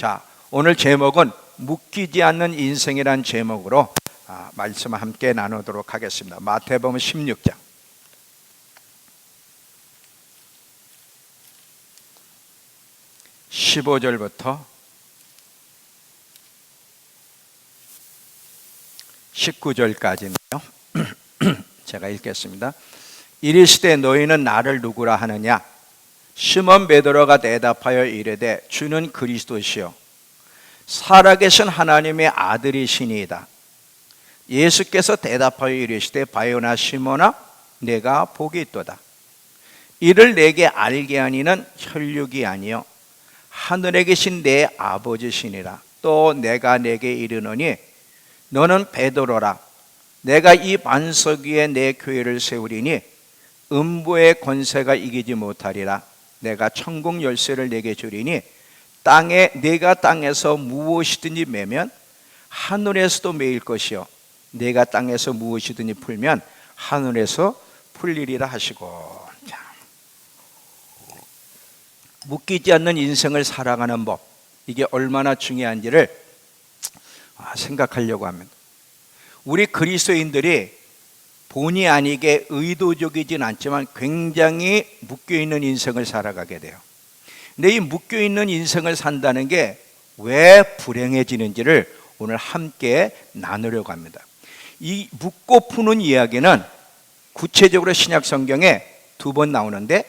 자, 오늘 제목은 묶이지 않는 인생이란 제목으로 말씀을 함께 나누도록 하겠습니다. 마태복음 16장 15절부터 19절까지인데요. 제가 읽겠습니다. 이르시되 너희는 나를 누구라 하느냐? 시몬 베드로가 대답하여 이르되 주는 그리스도시요 살아계신 하나님의 아들이시니이다. 예수께서 대답하여 이르시되 바요나 시몬아 내가 복이 있도다. 이를 내게 알게 하니는 혈육이 아니요 하늘에 계신 내 아버지시니라. 또 내가 내게 이르노니 너는 베드로라. 내가 이 반석 위에 내 교회를 세우리니 음부의 권세가 이기지 못하리라. 내가 천국 열쇠를 내게 주리니 내가 땅에서 무엇이든지 매면 하늘에서도 매일 것이요 내가 땅에서 무엇이든지 풀면 하늘에서 풀리리라 하시고. 자, 묶이지 않는 인생을 살아가는 법, 이게 얼마나 중요한지를 생각하려고 합니다. 우리 그리스도인들이 본의 아니게 의도적이진 않지만 굉장히 묶여있는 인생을 살아가게 돼요. 근데 이 묶여있는 인생을 산다는 게 왜 불행해지는지를 오늘 함께 나누려고 합니다. 이 묶고 푸는 이야기는 구체적으로 신약 성경에 2번 나오는데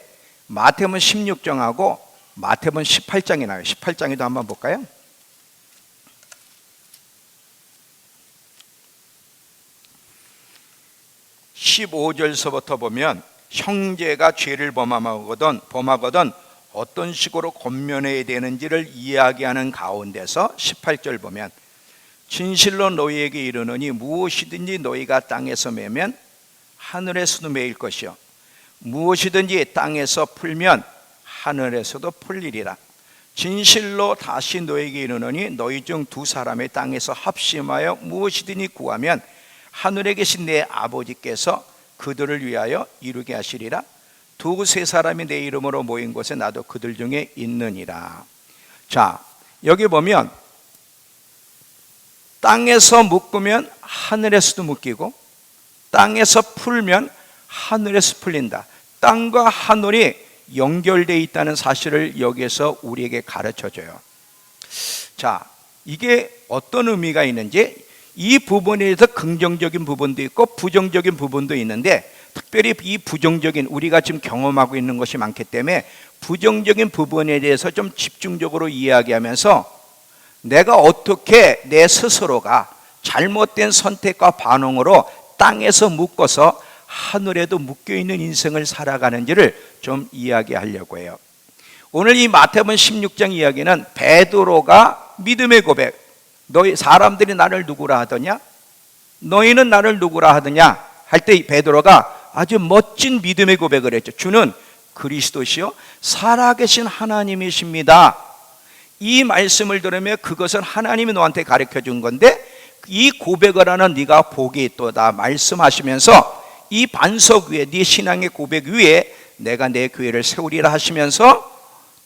마태복음 16장하고 마태복음 18장이 나와요. 18장에도 한번 볼까요? 15절서부터 보면 형제가 죄를 범하거든 어떤 식으로 권면해야 되는지를 이야기하는 가운데서 18절 보면 진실로 너희에게 이르노니 무엇이든지 너희가 땅에서 매면 하늘에서도 매일 것이요 무엇이든지 땅에서 풀면 하늘에서도 풀리리라. 진실로 다시 너희에게 이르노니 너희 중 두 사람이 땅에서 합심하여 무엇이든지 구하면 하늘에 계신 내 아버지께서 그들을 위하여 이루게 하시리라. 두세 사람이 내 이름으로 모인 곳에 나도 그들 중에 있느니라. 자, 여기 보면 땅에서 묶으면 하늘에서도 묶이고 땅에서 풀면 하늘에서 풀린다. 땅과 하늘이 연결되어 있다는 사실을 여기에서 우리에게 가르쳐줘요. 자, 이게 어떤 의미가 있는지, 이 부분에 대해서 긍정적인 부분도 있고 부정적인 부분도 있는데, 특별히 이 부정적인, 우리가 지금 경험하고 있는 것이 많기 때문에 부정적인 부분에 대해서 좀 집중적으로 이야기하면서 내가 어떻게 내 스스로가 잘못된 선택과 반응으로 땅에서 묶어서 하늘에도 묶여있는 인생을 살아가는지를 좀 이야기하려고 해요. 오늘 이 마태복음 16장 이야기는 베드로가 믿음의 고백, 너희 사람들이 나를 누구라 하더냐? 너희는 나를 누구라 하더냐? 할 때 베드로가 아주 멋진 믿음의 고백을 했죠. 주는 그리스도시요 살아계신 하나님이십니다. 이 말씀을 들으면 그것은 하나님이 너한테 가르쳐 준 건데 이 고백을 하는 네가 복이 있도다 말씀하시면서 이 반석 위에, 네 신앙의 고백 위에 내가 내 교회를 세우리라 하시면서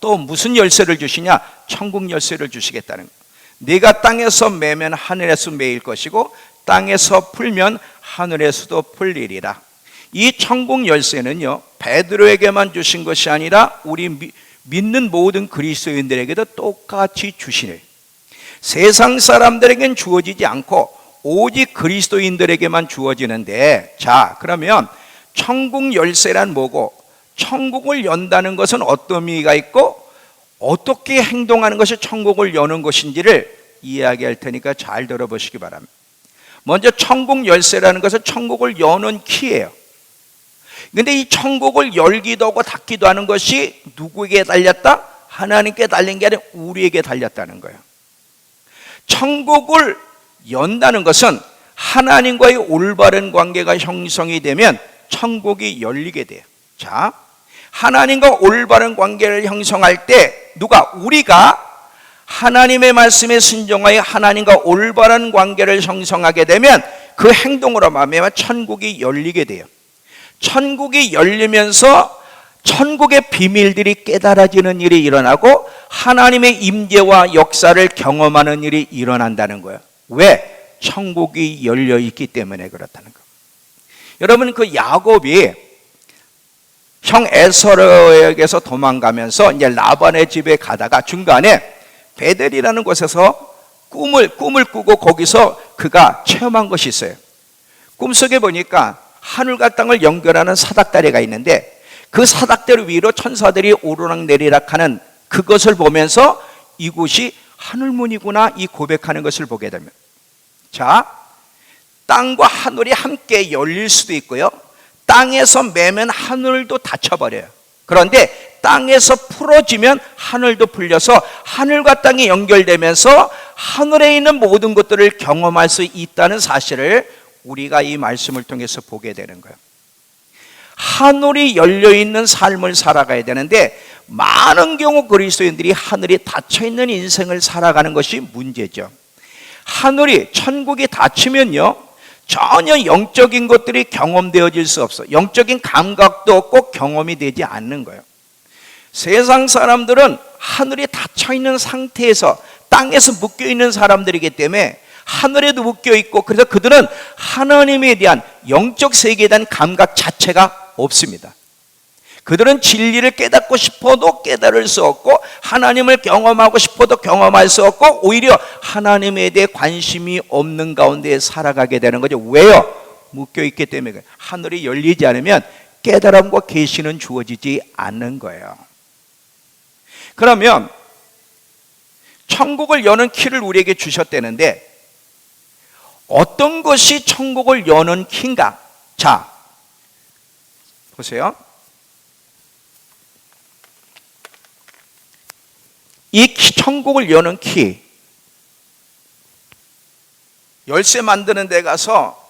또 무슨 열쇠를 주시냐? 천국 열쇠를 주시겠다는 거예요. 네가 땅에서 매면 하늘에서 매일 것이고 땅에서 풀면 하늘에서도 풀리리라. 이 천국 열쇠는요 베드로에게만 주신 것이 아니라 우리 믿는 모든 그리스도인들에게도 똑같이 주시네. 세상 사람들에겐 주어지지 않고 오직 그리스도인들에게만 주어지는데, 자, 그러면 천국 열쇠란 뭐고 천국을 연다는 것은 어떤 의미가 있고 어떻게 행동하는 것이 천국을 여는 것인지를 이야기할 테니까 잘 들어보시기 바랍니다. 먼저 천국 열쇠라는 것은 천국을 여는 키예요. 그런데 이 천국을 열기도 하고 닫기도 하는 것이 누구에게 달렸다? 하나님께 달린 게 아니라 우리에게 달렸다는 거예요. 천국을 연다는 것은 하나님과의 올바른 관계가 형성이 되면 천국이 열리게 돼요. 자, 하나님과 올바른 관계를 형성할 때 우리가 하나님의 말씀에 순종하여 하나님과 올바른 관계를 형성하게 되면 그 행동으로 말미암아 천국이 열리게 돼요. 천국이 열리면서 천국의 비밀들이 깨달아지는 일이 일어나고 하나님의 임재와 역사를 경험하는 일이 일어난다는 거예요. 왜? 천국이 열려 있기 때문에 그렇다는 거예요. 여러분, 그 야곱이 형 에서에게서 도망가면서 이제 라반의 집에 가다가 중간에 베델이라는 곳에서 꿈을 꾸고 거기서 그가 체험한 것이 있어요. 꿈속에 보니까 하늘과 땅을 연결하는 사닥다리가 있는데 그 사닥다리 위로 천사들이 오르락내리락 하는 그것을 보면서 이곳이 하늘문이구나 이 고백하는 것을 보게 됩니다. 자, 땅과 하늘이 함께 열릴 수도 있고요, 땅에서 매면 하늘도 닫혀버려요. 그런데 땅에서 풀어지면 하늘도 풀려서 하늘과 땅이 연결되면서 하늘에 있는 모든 것들을 경험할 수 있다는 사실을 우리가 이 말씀을 통해서 보게 되는 거예요. 하늘이 열려있는 삶을 살아가야 되는데 많은 경우 그리스도인들이 하늘이 닫혀있는 인생을 살아가는 것이 문제죠. 하늘이, 천국이 닫히면요 전혀 영적인 것들이 경험되어질 수 없어요. 영적인 감각도 없고 경험이 되지 않는 거예요. 세상 사람들은 하늘이 닫혀있는 상태에서 땅에서 묶여있는 사람들이기 때문에 하늘에도 묶여있고, 그래서 그들은 하나님에 대한 영적 세계에 대한 감각 자체가 없습니다. 그들은 진리를 깨닫고 싶어도 깨달을 수 없고 하나님을 경험하고 싶어도 경험할 수 없고 오히려 하나님에 대해 관심이 없는 가운데 살아가게 되는 거죠. 왜요? 묶여있기 때문에. 하늘이 열리지 않으면 깨달음과 계시는 주어지지 않는 거예요. 그러면 천국을 여는 키를 우리에게 주셨다는데 어떤 것이 천국을 여는 키인가? 자, 보세요. 이 천국을 여는 키, 열쇠 만드는 데 가서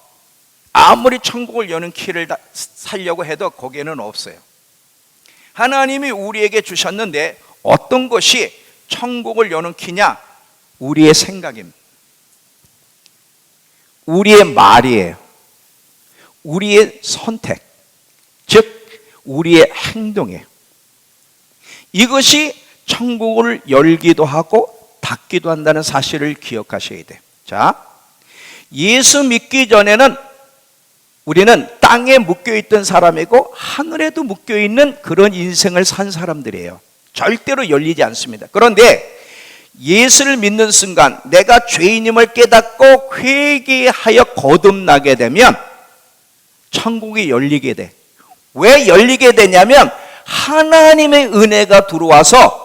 아무리 천국을 여는 키를 살려고 해도 거기에는 없어요. 하나님이 우리에게 주셨는데 어떤 것이 천국을 여는 키냐? 우리의 생각입니다. 우리의 말이에요. 우리의 선택, 즉 우리의 행동이에요. 이것이 천국을 열기도 하고 닫기도 한다는 사실을 기억하셔야 돼요. 자, 예수 믿기 전에는 우리는 땅에 묶여있던 사람이고 하늘에도 묶여있는 그런 인생을 산 사람들이에요. 절대로 열리지 않습니다. 그런데 예수를 믿는 순간 내가 죄인임을 깨닫고 회개하여 거듭나게 되면 천국이 열리게 돼. 왜 열리게 되냐면 하나님의 은혜가 들어와서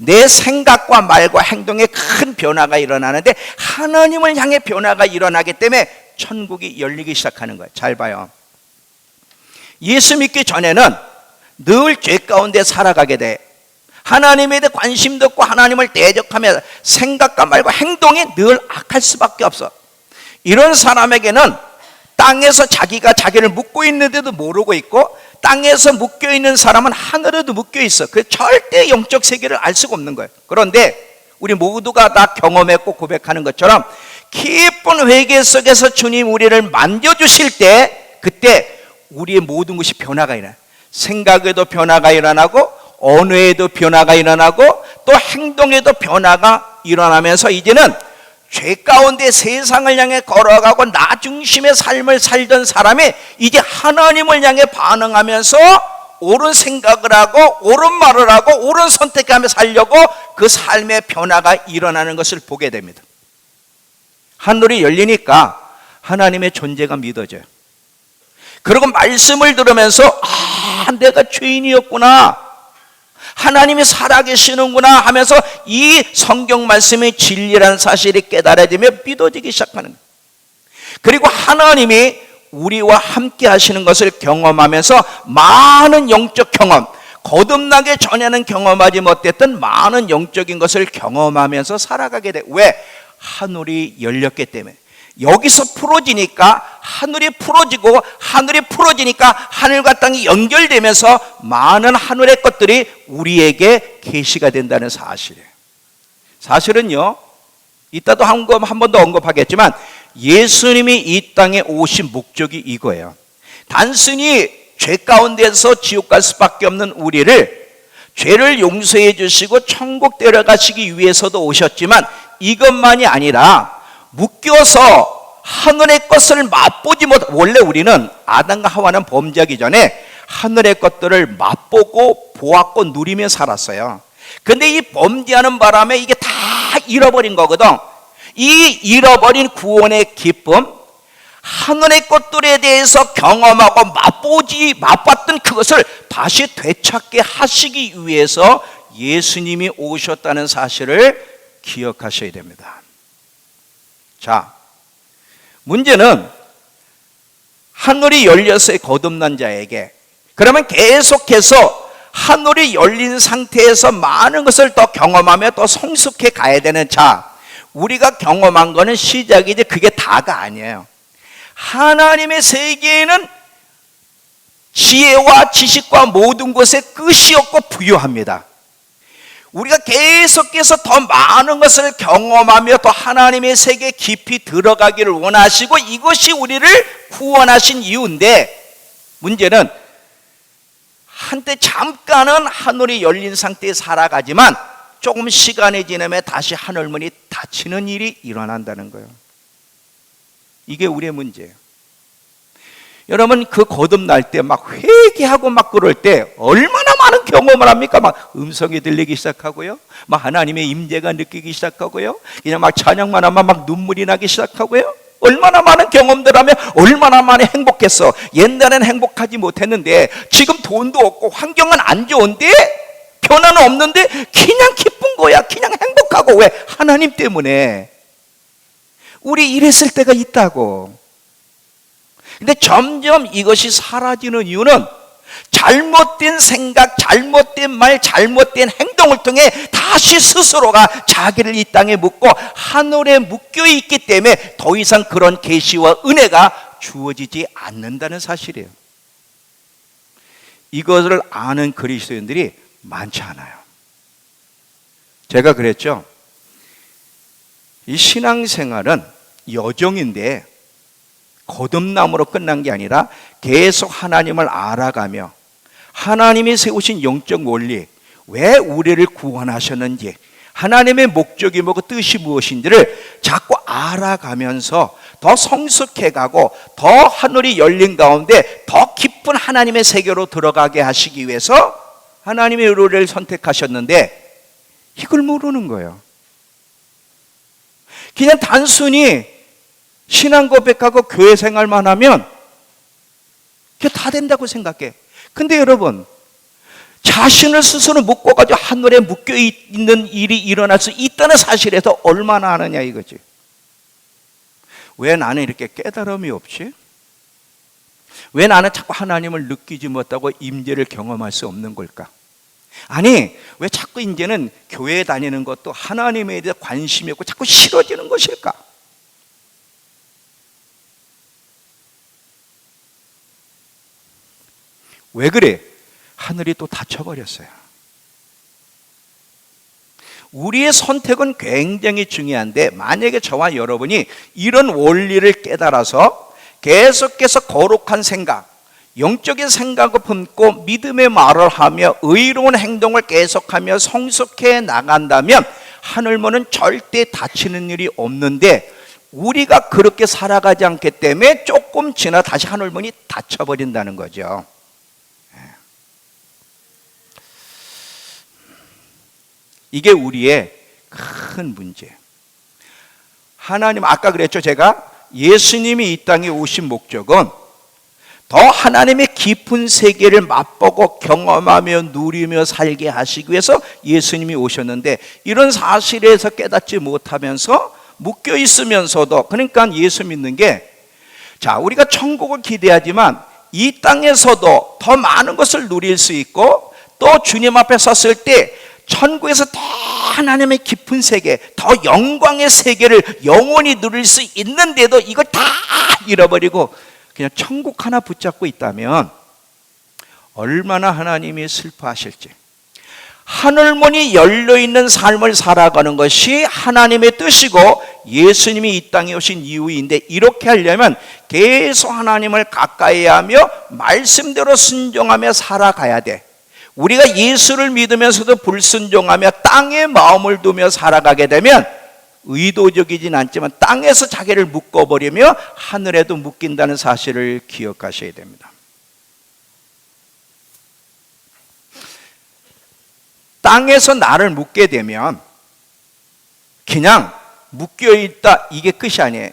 내 생각과 말과 행동에 큰 변화가 일어나는데 하나님을 향해 변화가 일어나기 때문에 천국이 열리기 시작하는 거예요. 잘 봐요. 예수 믿기 전에는 늘 죄 가운데 살아가게 돼. 하나님에 대해 관심도 없고 하나님을 대적하며 생각과 말과 행동이 늘 악할 수밖에 없어. 이런 사람에게는 땅에서 자기가 자기를 묶고 있는데도 모르고 있고 땅에서 묶여있는 사람은 하늘에도 묶여있어. 그래서 절대 영적 세계를 알 수가 없는 거예요. 그런데 우리 모두가 다 경험했고 고백하는 것처럼 깊은 회개 속에서 주님 우리를 만져주실 때 그때 우리의 모든 것이 변화가 일어나요. 생각에도 변화가 일어나고 언어에도 변화가 일어나고 또 행동에도 변화가 일어나면서 이제는 죄 가운데 세상을 향해 걸어가고 나 중심의 삶을 살던 사람이 이제 하나님을 향해 반응하면서 옳은 생각을 하고 옳은 말을 하고 옳은 선택하며 살려고 그 삶의 변화가 일어나는 것을 보게 됩니다. 하늘이 열리니까 하나님의 존재가 믿어져요. 그리고 말씀을 들으면서 내가 죄인이었구나, 하나님이 살아계시는구나 하면서 이 성경 말씀의 진리라는 사실이 깨달아지며 믿어지기 시작하는 거예요. 그리고 하나님이 우리와 함께 하시는 것을 경험하면서 많은 영적 경험, 거듭나기 전에는 경험하지 못했던 많은 영적인 것을 경험하면서 살아가게 돼. 왜? 하늘이 열렸기 때문에. 여기서 풀어지니까 하늘이 풀어지고 하늘이 풀어지니까 하늘과 땅이 연결되면서 많은 하늘의 것들이 우리에게 계시가 된다는 사실이에요. 사실은요, 이따도 한 번 더 언급하겠지만 예수님이 이 땅에 오신 목적이 이거예요. 단순히 죄 가운데서 지옥 갈 수밖에 없는 우리를 죄를 용서해 주시고 천국 데려가시기 위해서도 오셨지만 이것만이 아니라 묶여서 하늘의 것을 맛보지 못, 원래 우리는 아담과 하와는 범죄하기 전에 하늘의 것들을 맛보고 보았고 누리며 살았어요. 근데 이 범죄하는 바람에 이게 다 잃어버린 거거든. 이 잃어버린 구원의 기쁨, 하늘의 것들에 대해서 경험하고 맛봤던 그것을 다시 되찾게 하시기 위해서 예수님이 오셨다는 사실을 기억하셔야 됩니다. 자, 문제는 하늘이 열려서 거듭난 자에게, 그러면 계속해서 하늘이 열린 상태에서 많은 것을 더 경험하며 더 성숙해 가야 되는 자, 우리가 경험한 거는 시작이지 그게 다가 아니에요. 하나님의 세계에는 지혜와 지식과 모든 것에 끝이 없고 부유합니다. 우리가 계속해서 더 많은 것을 경험하며 더 하나님의 세계에 깊이 들어가기를 원하시고 이것이 우리를 구원하신 이유인데, 문제는 한때 잠깐은 하늘이 열린 상태에 살아가지만 조금 시간이 지나면 다시 하늘문이 닫히는 일이 일어난다는 거예요. 이게 우리의 문제예요. 여러분, 그 거듭날 때 막 회개하고 막 그럴 때 얼마나 많은 경험을 합니까? 막 음성이 들리기 시작하고요, 막 하나님의 임재가 느끼기 시작하고요, 그냥 막 찬양만 하면 막 눈물이 나기 시작하고요. 얼마나 많은 경험들 하면 얼마나 많이 행복했어. 옛날엔 행복하지 못했는데 지금 돈도 없고 환경은 안 좋은데 변화는 없는데 그냥 기쁜 거야. 그냥 행복하고. 왜? 하나님 때문에. 우리 이랬을 때가 있다고. 근데 점점 이것이 사라지는 이유는 잘못된 생각, 잘못된 말, 잘못된 행동을 통해 다시 스스로가 자기를 이 땅에 묻고 하늘에 묶여 있기 때문에 더 이상 그런 계시와 은혜가 주어지지 않는다는 사실이에요. 이것을 아는 그리스도인들이 많지 않아요. 제가 그랬죠. 이 신앙생활은 여정인데 거듭남으로 끝난 게 아니라 계속 하나님을 알아가며 하나님이 세우신 영적 원리, 왜 우리를 구원하셨는지, 하나님의 목적이 뭐고 뜻이 무엇인지를 자꾸 알아가면서 더 성숙해가고 더 하늘이 열린 가운데 더 깊은 하나님의 세계로 들어가게 하시기 위해서 하나님의 의를 선택하셨는데 이걸 모르는 거예요. 그냥 단순히 신앙 고백하고 교회 생활만 하면 그게 다 된다고 생각해. 근데 여러분, 자신을 스스로 묶어가지고 하늘에 묶여있는 일이 일어날 수 있다는 사실에서 얼마나 아느냐 이거지. 왜 나는 이렇게 깨달음이 없지? 왜 나는 자꾸 하나님을 느끼지 못하고 임재를 경험할 수 없는 걸까? 아니, 왜 자꾸 이제는 교회 다니는 것도 하나님에 대해 관심이 없고 자꾸 싫어지는 것일까? 왜 그래? 하늘이 또 닫혀버렸어요. 우리의 선택은 굉장히 중요한데 만약에 저와 여러분이 이런 원리를 깨달아서 계속해서 거룩한 생각, 영적인 생각을 품고 믿음의 말을 하며 의로운 행동을 계속하며 성숙해 나간다면 하늘문은 절대 닫히는 일이 없는데 우리가 그렇게 살아가지 않기 때문에 조금 지나 다시 하늘문이 닫혀버린다는 거죠. 이게 우리의 큰 문제. 하나님, 아까 그랬죠, 제가 예수님이 이 땅에 오신 목적은 더 하나님의 깊은 세계를 맛보고 경험하며 누리며 살게 하시기 위해서 예수님이 오셨는데 이런 사실에서 깨닫지 못하면서 묶여 있으면서도, 그러니까 예수 믿는 게, 자, 우리가 천국을 기대하지만 이 땅에서도 더 많은 것을 누릴 수 있고 또 주님 앞에 섰을 때 천국에서 더 하나님의 깊은 세계, 더 영광의 세계를 영원히 누릴 수 있는데도 이걸 다 잃어버리고 그냥 천국 하나 붙잡고 있다면 얼마나 하나님이 슬퍼하실지. 하늘문이 열려있는 삶을 살아가는 것이 하나님의 뜻이고 예수님이 이 땅에 오신 이유인데, 이렇게 하려면 계속 하나님을 가까이 하며 말씀대로 순종하며 살아가야 돼. 우리가 예수를 믿으면서도 불순종하며 땅에 마음을 두며 살아가게 되면 의도적이진 않지만 땅에서 자기를 묶어버리며 하늘에도 묶인다는 사실을 기억하셔야 됩니다. 땅에서 나를 묶게 되면 그냥 묶여있다, 이게 끝이 아니에요.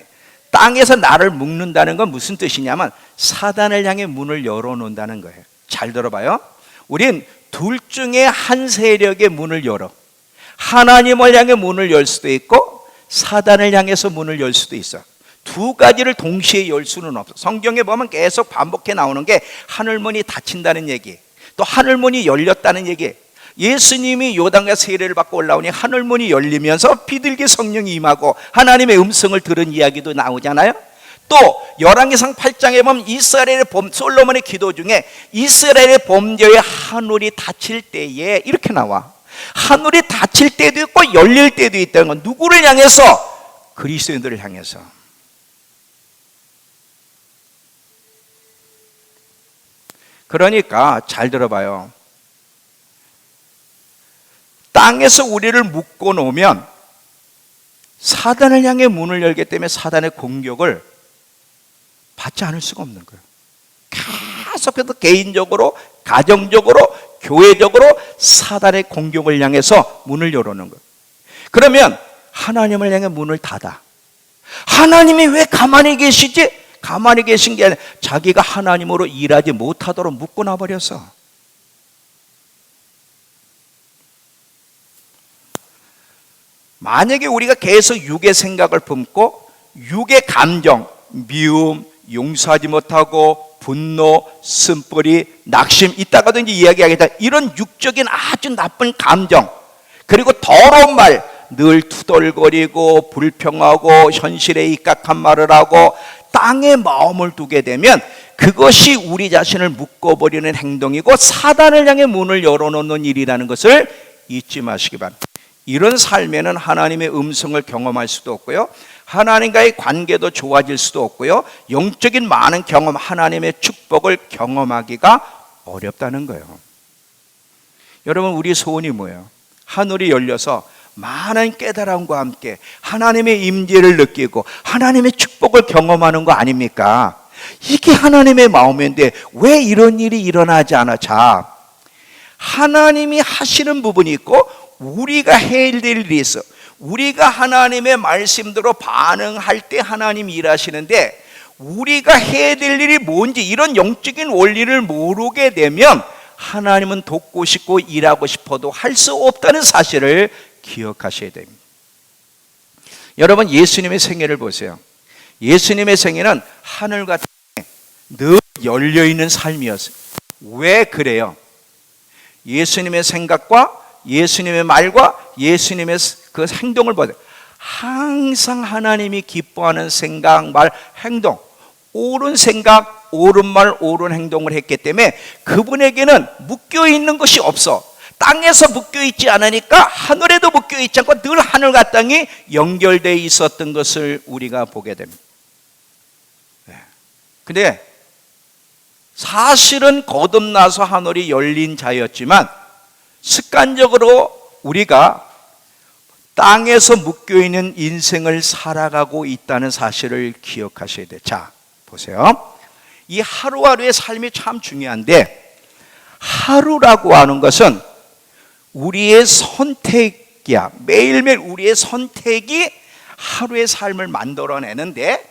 땅에서 나를 묶는다는 건 무슨 뜻이냐면 사단을 향해 문을 열어놓는다는 거예요. 잘 들어봐요. 우린 둘 중에 한 세력의 문을 열어. 하나님을 향해 문을 열 수도 있고 사단을 향해서 문을 열 수도 있어. 두 가지를 동시에 열 수는 없어. 성경에 보면 계속 반복해 나오는 게 하늘문이 닫힌다는 얘기, 또 하늘문이 열렸다는 얘기. 예수님이 요단강 세례를 받고 올라오니 하늘문이 열리면서 비둘기 성령이 임하고 하나님의 음성을 들은 이야기도 나오잖아요. 또 열왕기상 8장에 보면 이스라엘의 솔로몬의 기도 중에 이스라엘의 범죄의 하늘이 닫힐 때에 이렇게 나와. 하늘이 닫힐 때도 있고 열릴 때도 있다는 건 누구를 향해서? 그리스도인들을 향해서. 그러니까 잘 들어봐요. 땅에서 우리를 묶어 놓으면 사단을 향해 문을 열기 때문에 사단의 공격을 받지 않을 수가 없는 거예요. 계속해서 개인적으로, 가정적으로, 교회적으로 사단의 공격을 향해서 문을 열어놓는 거예요. 그러면 하나님을 향해 문을 닫아. 하나님이 왜 가만히 계시지? 가만히 계신 게 아니라 자기가 하나님으로 일하지 못하도록 묶어놔 버렸어. 만약에 우리가 계속 육의 생각을 품고 육의 감정, 미움, 용서하지 못하고 분노, 쓴뿌리, 낙심, 이따가도 이제 이야기하겠다, 이런 육적인 아주 나쁜 감정, 그리고 더러운 말, 늘 투덜거리고 불평하고 현실에 입각한 말을 하고 땅에 마음을 두게 되면 그것이 우리 자신을 묶어버리는 행동이고 사단을 향해 문을 열어놓는 일이라는 것을 잊지 마시기 바랍니다. 이런 삶에는 하나님의 음성을 경험할 수도 없고요, 하나님과의 관계도 좋아질 수도 없고요, 영적인 많은 경험, 하나님의 축복을 경험하기가 어렵다는 거예요. 여러분, 우리 소원이 뭐예요? 하늘이 열려서 많은 깨달음과 함께 하나님의 임재를 느끼고 하나님의 축복을 경험하는 거 아닙니까? 이게 하나님의 마음인데 왜 이런 일이 일어나지 않아? 자, 하나님이 하시는 부분이 있고 우리가 해야 될 일이 있어. 우리가 하나님의 말씀대로 반응할 때 하나님이 일하시는데 우리가 해야 될 일이 뭔지 이런 영적인 원리를 모르게 되면 하나님은 돕고 싶고 일하고 싶어도 할 수 없다는 사실을 기억하셔야 됩니다. 여러분, 예수님의 생애를 보세요. 예수님의 생애는 하늘과 땅에 늘 열려있는 삶이었어요. 왜 그래요? 예수님의 생각과 예수님의 말과 예수님의 그 행동을 보세요. 항상 하나님이 기뻐하는 생각, 말, 행동, 옳은 생각, 옳은 말, 옳은 행동을 했기 때문에 그분에게는 묶여있는 것이 없어. 땅에서 묶여있지 않으니까 하늘에도 묶여있지 않고 늘 하늘과 땅이 연결되어 있었던 것을 우리가 보게 됩니다. 근데 사실은 거듭나서 하늘이 열린 자였지만 습관적으로 우리가 땅에서 묶여있는 인생을 살아가고 있다는 사실을 기억하셔야 돼요. 자, 보세요. 이 하루하루의 삶이 참 중요한데 하루라고 하는 것은 우리의 선택이야. 매일매일 우리의 선택이 하루의 삶을 만들어내는데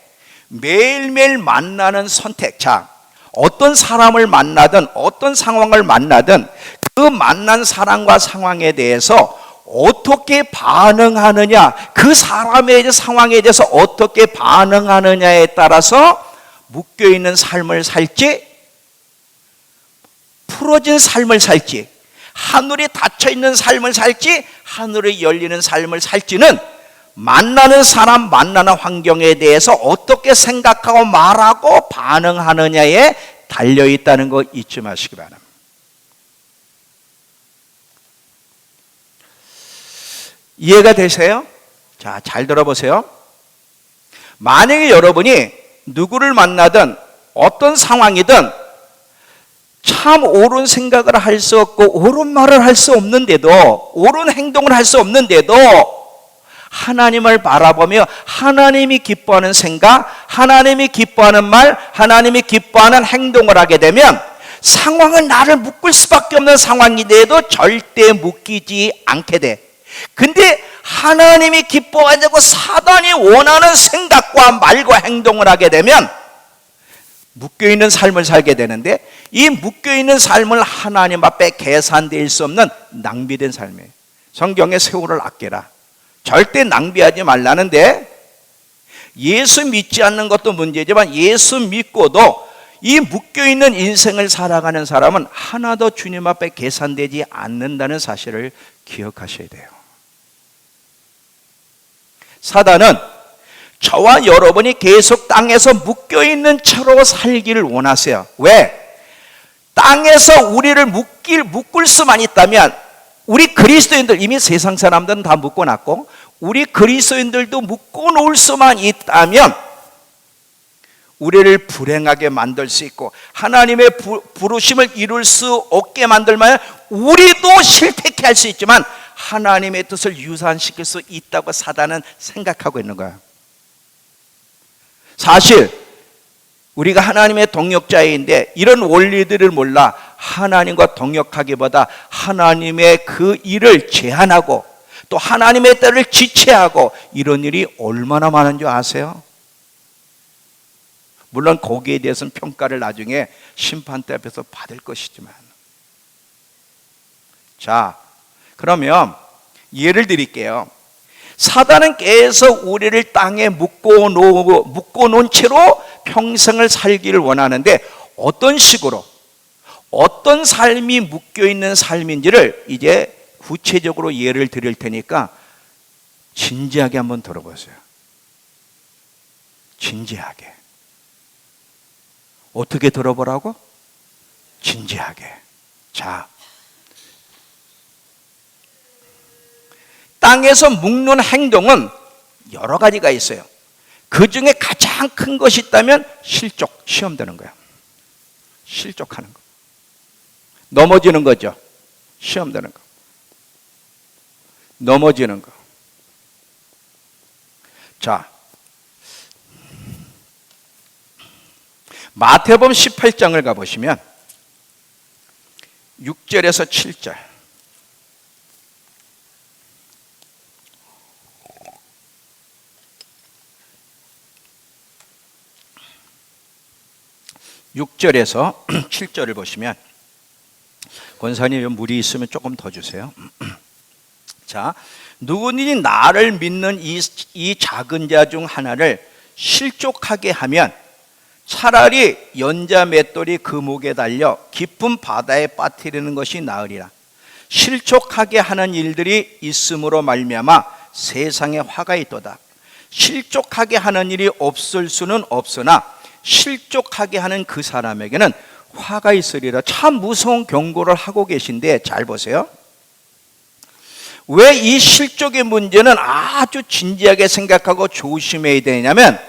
매일매일 만나는 선택, 자, 어떤 사람을 만나든 어떤 상황을 만나든 그 만난 사람과 상황에 대해서 어떻게 반응하느냐, 그 사람의 상황에 대해서 어떻게 반응하느냐에 따라서 묶여있는 삶을 살지 풀어진 삶을 살지 하늘이 닫혀있는 삶을 살지 하늘이 열리는 삶을 살지는 만나는 사람, 만나는 환경에 대해서 어떻게 생각하고 말하고 반응하느냐에 달려있다는 거 잊지 마시기 바랍니다. 이해가 되세요? 자, 잘 들어보세요. 만약에 여러분이 누구를 만나든 어떤 상황이든 참 옳은 생각을 할 수 없고 옳은 말을 할 수 없는데도, 옳은 행동을 할 수 없는데도 하나님을 바라보며 하나님이 기뻐하는 생각, 하나님이 기뻐하는 말, 하나님이 기뻐하는 행동을 하게 되면 상황은 나를 묶을 수밖에 없는 상황인데도 절대 묶이지 않게 돼. 근데 하나님이 기뻐하지 않고 사단이 원하는 생각과 말과 행동을 하게 되면 묶여있는 삶을 살게 되는데, 이 묶여있는 삶을 하나님 앞에 계산될 수 없는 낭비된 삶이에요. 성경에 세월을 아껴라, 절대 낭비하지 말라는데, 예수 믿지 않는 것도 문제지만 예수 믿고도 이 묶여있는 인생을 살아가는 사람은 하나도 주님 앞에 계산되지 않는다는 사실을 기억하셔야 돼요. 사단은 저와 여러분이 계속 땅에서 묶여있는 채로 살기를 원하세요. 왜? 땅에서 우리를 묶을 수만 있다면, 우리 그리스도인들, 이미 세상 사람들은 다 묶어놨고 우리 그리스도인들도 묶어놓을 수만 있다면 우리를 불행하게 만들 수 있고 하나님의 부르심을 이룰 수 없게 만들면 우리도 실패케 할 수 있지만 하나님의 뜻을 유산시킬 수 있다고 사단은 생각하고 있는 거예요. 사실 우리가 하나님의 동역자인데 이런 원리들을 몰라 하나님과 동역하기보다 하나님의 그 일을 제한하고 또 하나님의 때를 지체하고 이런 일이 얼마나 많은 줄 아세요? 물론 거기에 대해서는 평가를 나중에 심판대 앞에서 받을 것이지만. 자, 그러면 예를 드릴게요. 사단은 계속 우리를 땅에 묶어놓은 채로 평생을 살기를 원하는데, 어떤 식으로, 어떤 삶이 묶여있는 삶인지를 이제 구체적으로 예를 드릴 테니까 진지하게 한번 들어보세요. 진지하게. 어떻게 들어보라고? 진지하게. 자, 땅에서 묶는 행동은 여러 가지가 있어요. 그 중에 가장 큰 것이 있다면 시험 되는 거야. 실족하는 거. 넘어지는 거죠. 시험 되는 거. 넘어지는 거. 자, 마태복음 18장을 가보시면 6절에서 7절. (6절에서) 7절을 보시면, 권사님 물이 있으면 조금 더 주세요. 자, 누구든지 나를 믿는 이 작은 자 중 하나를 실족하게 하면 차라리 연자 맷돌이 그 목에 달려 깊은 바다에 빠뜨리는 것이 나으리라. 실족하게 하는 일들이 있음으로 말미암아 세상에 화가 있도다. 실족하게 하는 일이 없을 수는 없으나 실족하게 하는 그 사람에게는 화가 있으리라. 참 무서운 경고를 하고 계신데 잘 보세요. 왜 이 실족의 문제는 아주 진지하게 생각하고 조심해야 되냐면,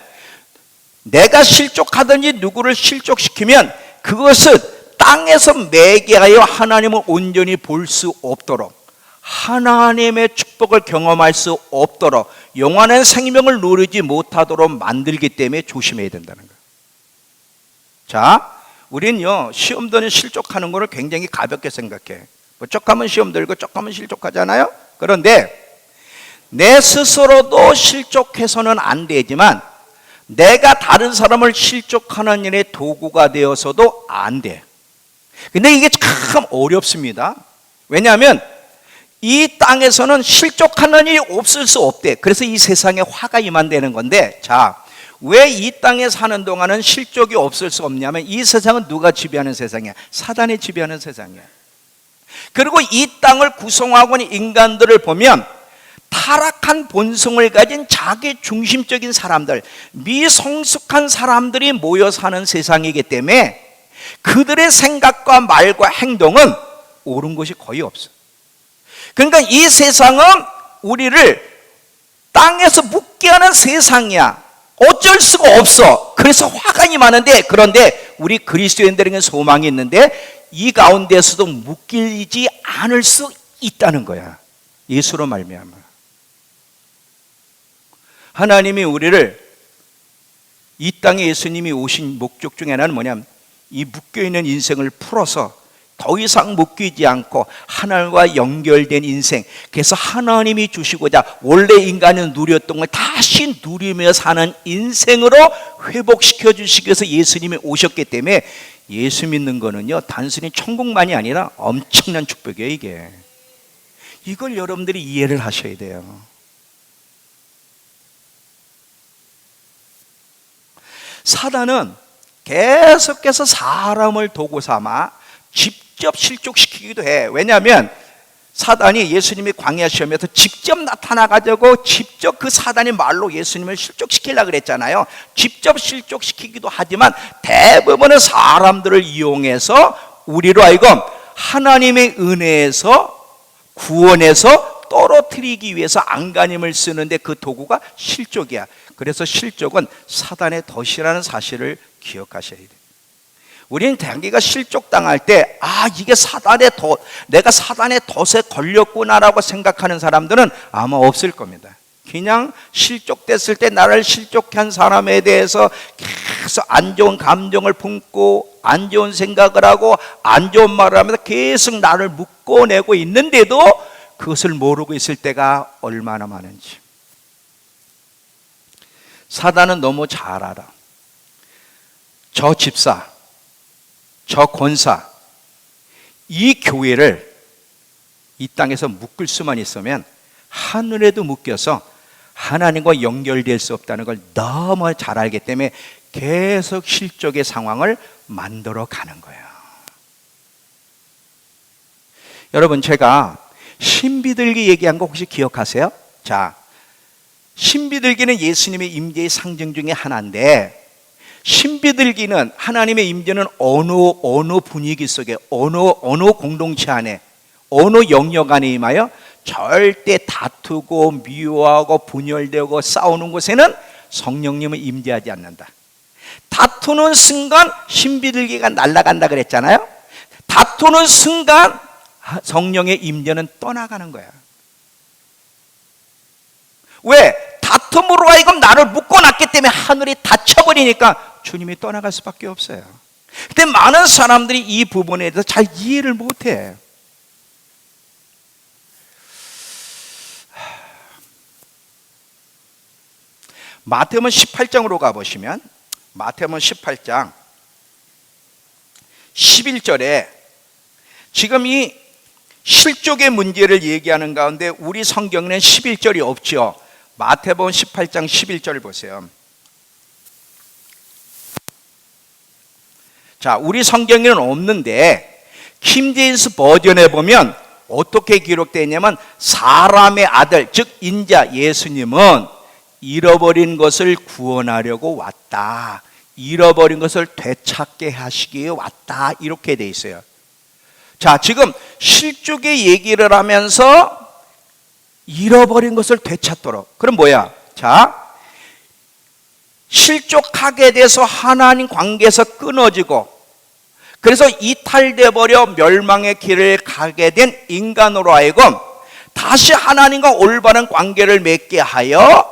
내가 실족하든지 누구를 실족시키면 그것은 땅에서 매개하여 하나님을 온전히 볼 수 없도록, 하나님의 축복을 경험할 수 없도록, 영원한 생명을 누리지 못하도록 만들기 때문에 조심해야 된다는 거예요. 자, 우린요 시험들은 실족하는 거를 굉장히 가볍게 생각해. 뭐 쪽하면 시험 들고 쪽하면 실족하잖아요. 그런데 내 스스로도 실족해서는 안 되지만 내가 다른 사람을 실족하는 일의 도구가 되어서도 안 돼. 근데 이게 참 어렵습니다. 왜냐하면 이 땅에서는 실족하는 일이 없을 수 없대. 그래서 이 세상에 화가 임한다는 건데, 자, 왜 이 땅에 사는 동안은 실족이 없을 수 없냐면, 이 세상은 누가 지배하는 세상이야? 사단이 지배하는 세상이야. 그리고 이 땅을 구성하고 있는 인간들을 보면 타락한 본성을 가진 자기 중심적인 사람들, 미성숙한 사람들이 모여 사는 세상이기 때문에 그들의 생각과 말과 행동은 옳은 것이 거의 없어. 그러니까 이 세상은 우리를 땅에서 묵게 하는 세상이야. 어쩔 수가 없어. 그래서 화가 많은데, 그런데 우리 그리스도인들에게 소망이 있는데 이 가운데서도 묶이지 않을 수 있다는 거야. 예수로 말미암아. 하나님이 우리를 이 땅에 예수님이 오신 목적 중에 하나는 뭐냐면 이 묶여있는 인생을 풀어서 더 이상 묶이지 않고 하나님과 연결된 인생, 그래서 하나님이 주시고자 원래 인간은 누렸던 걸 다시 누리며 사는 인생으로 회복시켜 주시기 위해서 예수님이 오셨기 때문에 예수 믿는 거는요 단순히 천국만이 아니라 엄청난 축복이에요. 이게 이걸 여러분들이 이해를 하셔야 돼요. 사단은 계속해서 사람을 도구 삼아 직접 실족시키기도 해. 왜냐하면 사단이 예수님이 광야 시험에서 직접 나타나가지고 직접 그 사단의 말로 예수님을 실족시키려고 그랬잖아요. 직접 실족시키기도 하지만 대부분은 사람들을 이용해서 우리로 하여금 하나님의 은혜에서 구원에서 떨어뜨리기 위해서 안간힘을 쓰는데 그 도구가 실족이야. 그래서 실족은 사단의 덫이라는 사실을 기억하셔야 돼요. 우리는 자기가 실족당할 때 이게 사단의 덫, 내가 사단의 덫에 걸렸구나라고 생각하는 사람들은 아마 없을 겁니다. 그냥 실족됐을 때 나를 실족한 사람에 대해서 계속 안 좋은 감정을 품고 안 좋은 생각을 하고 안 좋은 말을 하면서 계속 나를 묶어내고 있는데도 그것을 모르고 있을 때가 얼마나 많은지. 사단은 너무 잘 알아. 저 집사, 저 권사, 이 교회를 이 땅에서 묶을 수만 있으면 하늘에도 묶여서 하나님과 연결될 수 없다는 걸 너무 잘 알기 때문에 계속 실족의 상황을 만들어 가는 거예요. 여러분, 제가 신비들기 얘기한 거 혹시 기억하세요? 자, 신비들기는 예수님의 임재의 상징 중에 하나인데, 신비들기는 하나님의 임재는 어느 분위기 속에, 어느 공동체 안에, 어느 영역 안에 임하여 절대 다투고 미워하고 분열되고 싸우는 곳에는 성령님은 임재하지 않는다. 다투는 순간 신비들기가 날아간다 그랬잖아요. 다투는 순간 성령의 임재는 떠나가는 거야. 왜? 다툼으로 하여금 나를 묶어놨기 때문에 하늘이 닫혀버리니까 주님이 떠나갈 수밖에 없어요. 근데 많은 사람들이 이 부분에 대해서 잘 이해를 못해. 마태복음 18장으로 가보시면, 마태복음 18장 11절에 지금 이 실족의 문제를 얘기하는 가운데 우리 성경에는 11절이 없죠. 마태복음 18장 11절 보세요. 자, 우리 성경에는 없는데 킹제임스 버전에 보면 어떻게 기록되어 있냐면, 사람의 아들, 즉 인자 예수님은 잃어버린 것을 구원하려고 왔다, 잃어버린 것을 되찾게 하시기 위해 왔다, 이렇게 돼 있어요. 자, 지금 실족의 얘기를 하면서 잃어버린 것을 되찾도록. 그럼 뭐야? 자, 실족하게 돼서 하나님 관계에서 끊어지고, 그래서 이탈돼 버려 멸망의 길을 가게 된 인간으로 하여금 다시 하나님과 올바른 관계를 맺게 하여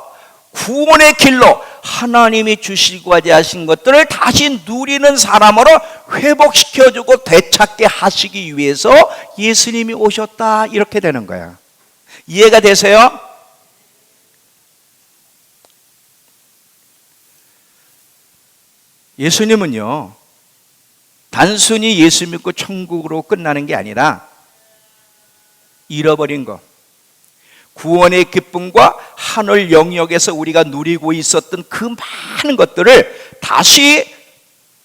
구원의 길로 하나님이 주시고자 하신 것들을 다시 누리는 사람으로 회복시켜주고 되찾게 하시기 위해서 예수님이 오셨다, 이렇게 되는 거야. 이해가 되세요? 예수님은요, 단순히 예수 믿고 천국으로 끝나는 게 아니라 잃어버린 것, 구원의 기쁨과 하늘 영역에서 우리가 누리고 있었던 그 많은 것들을 다시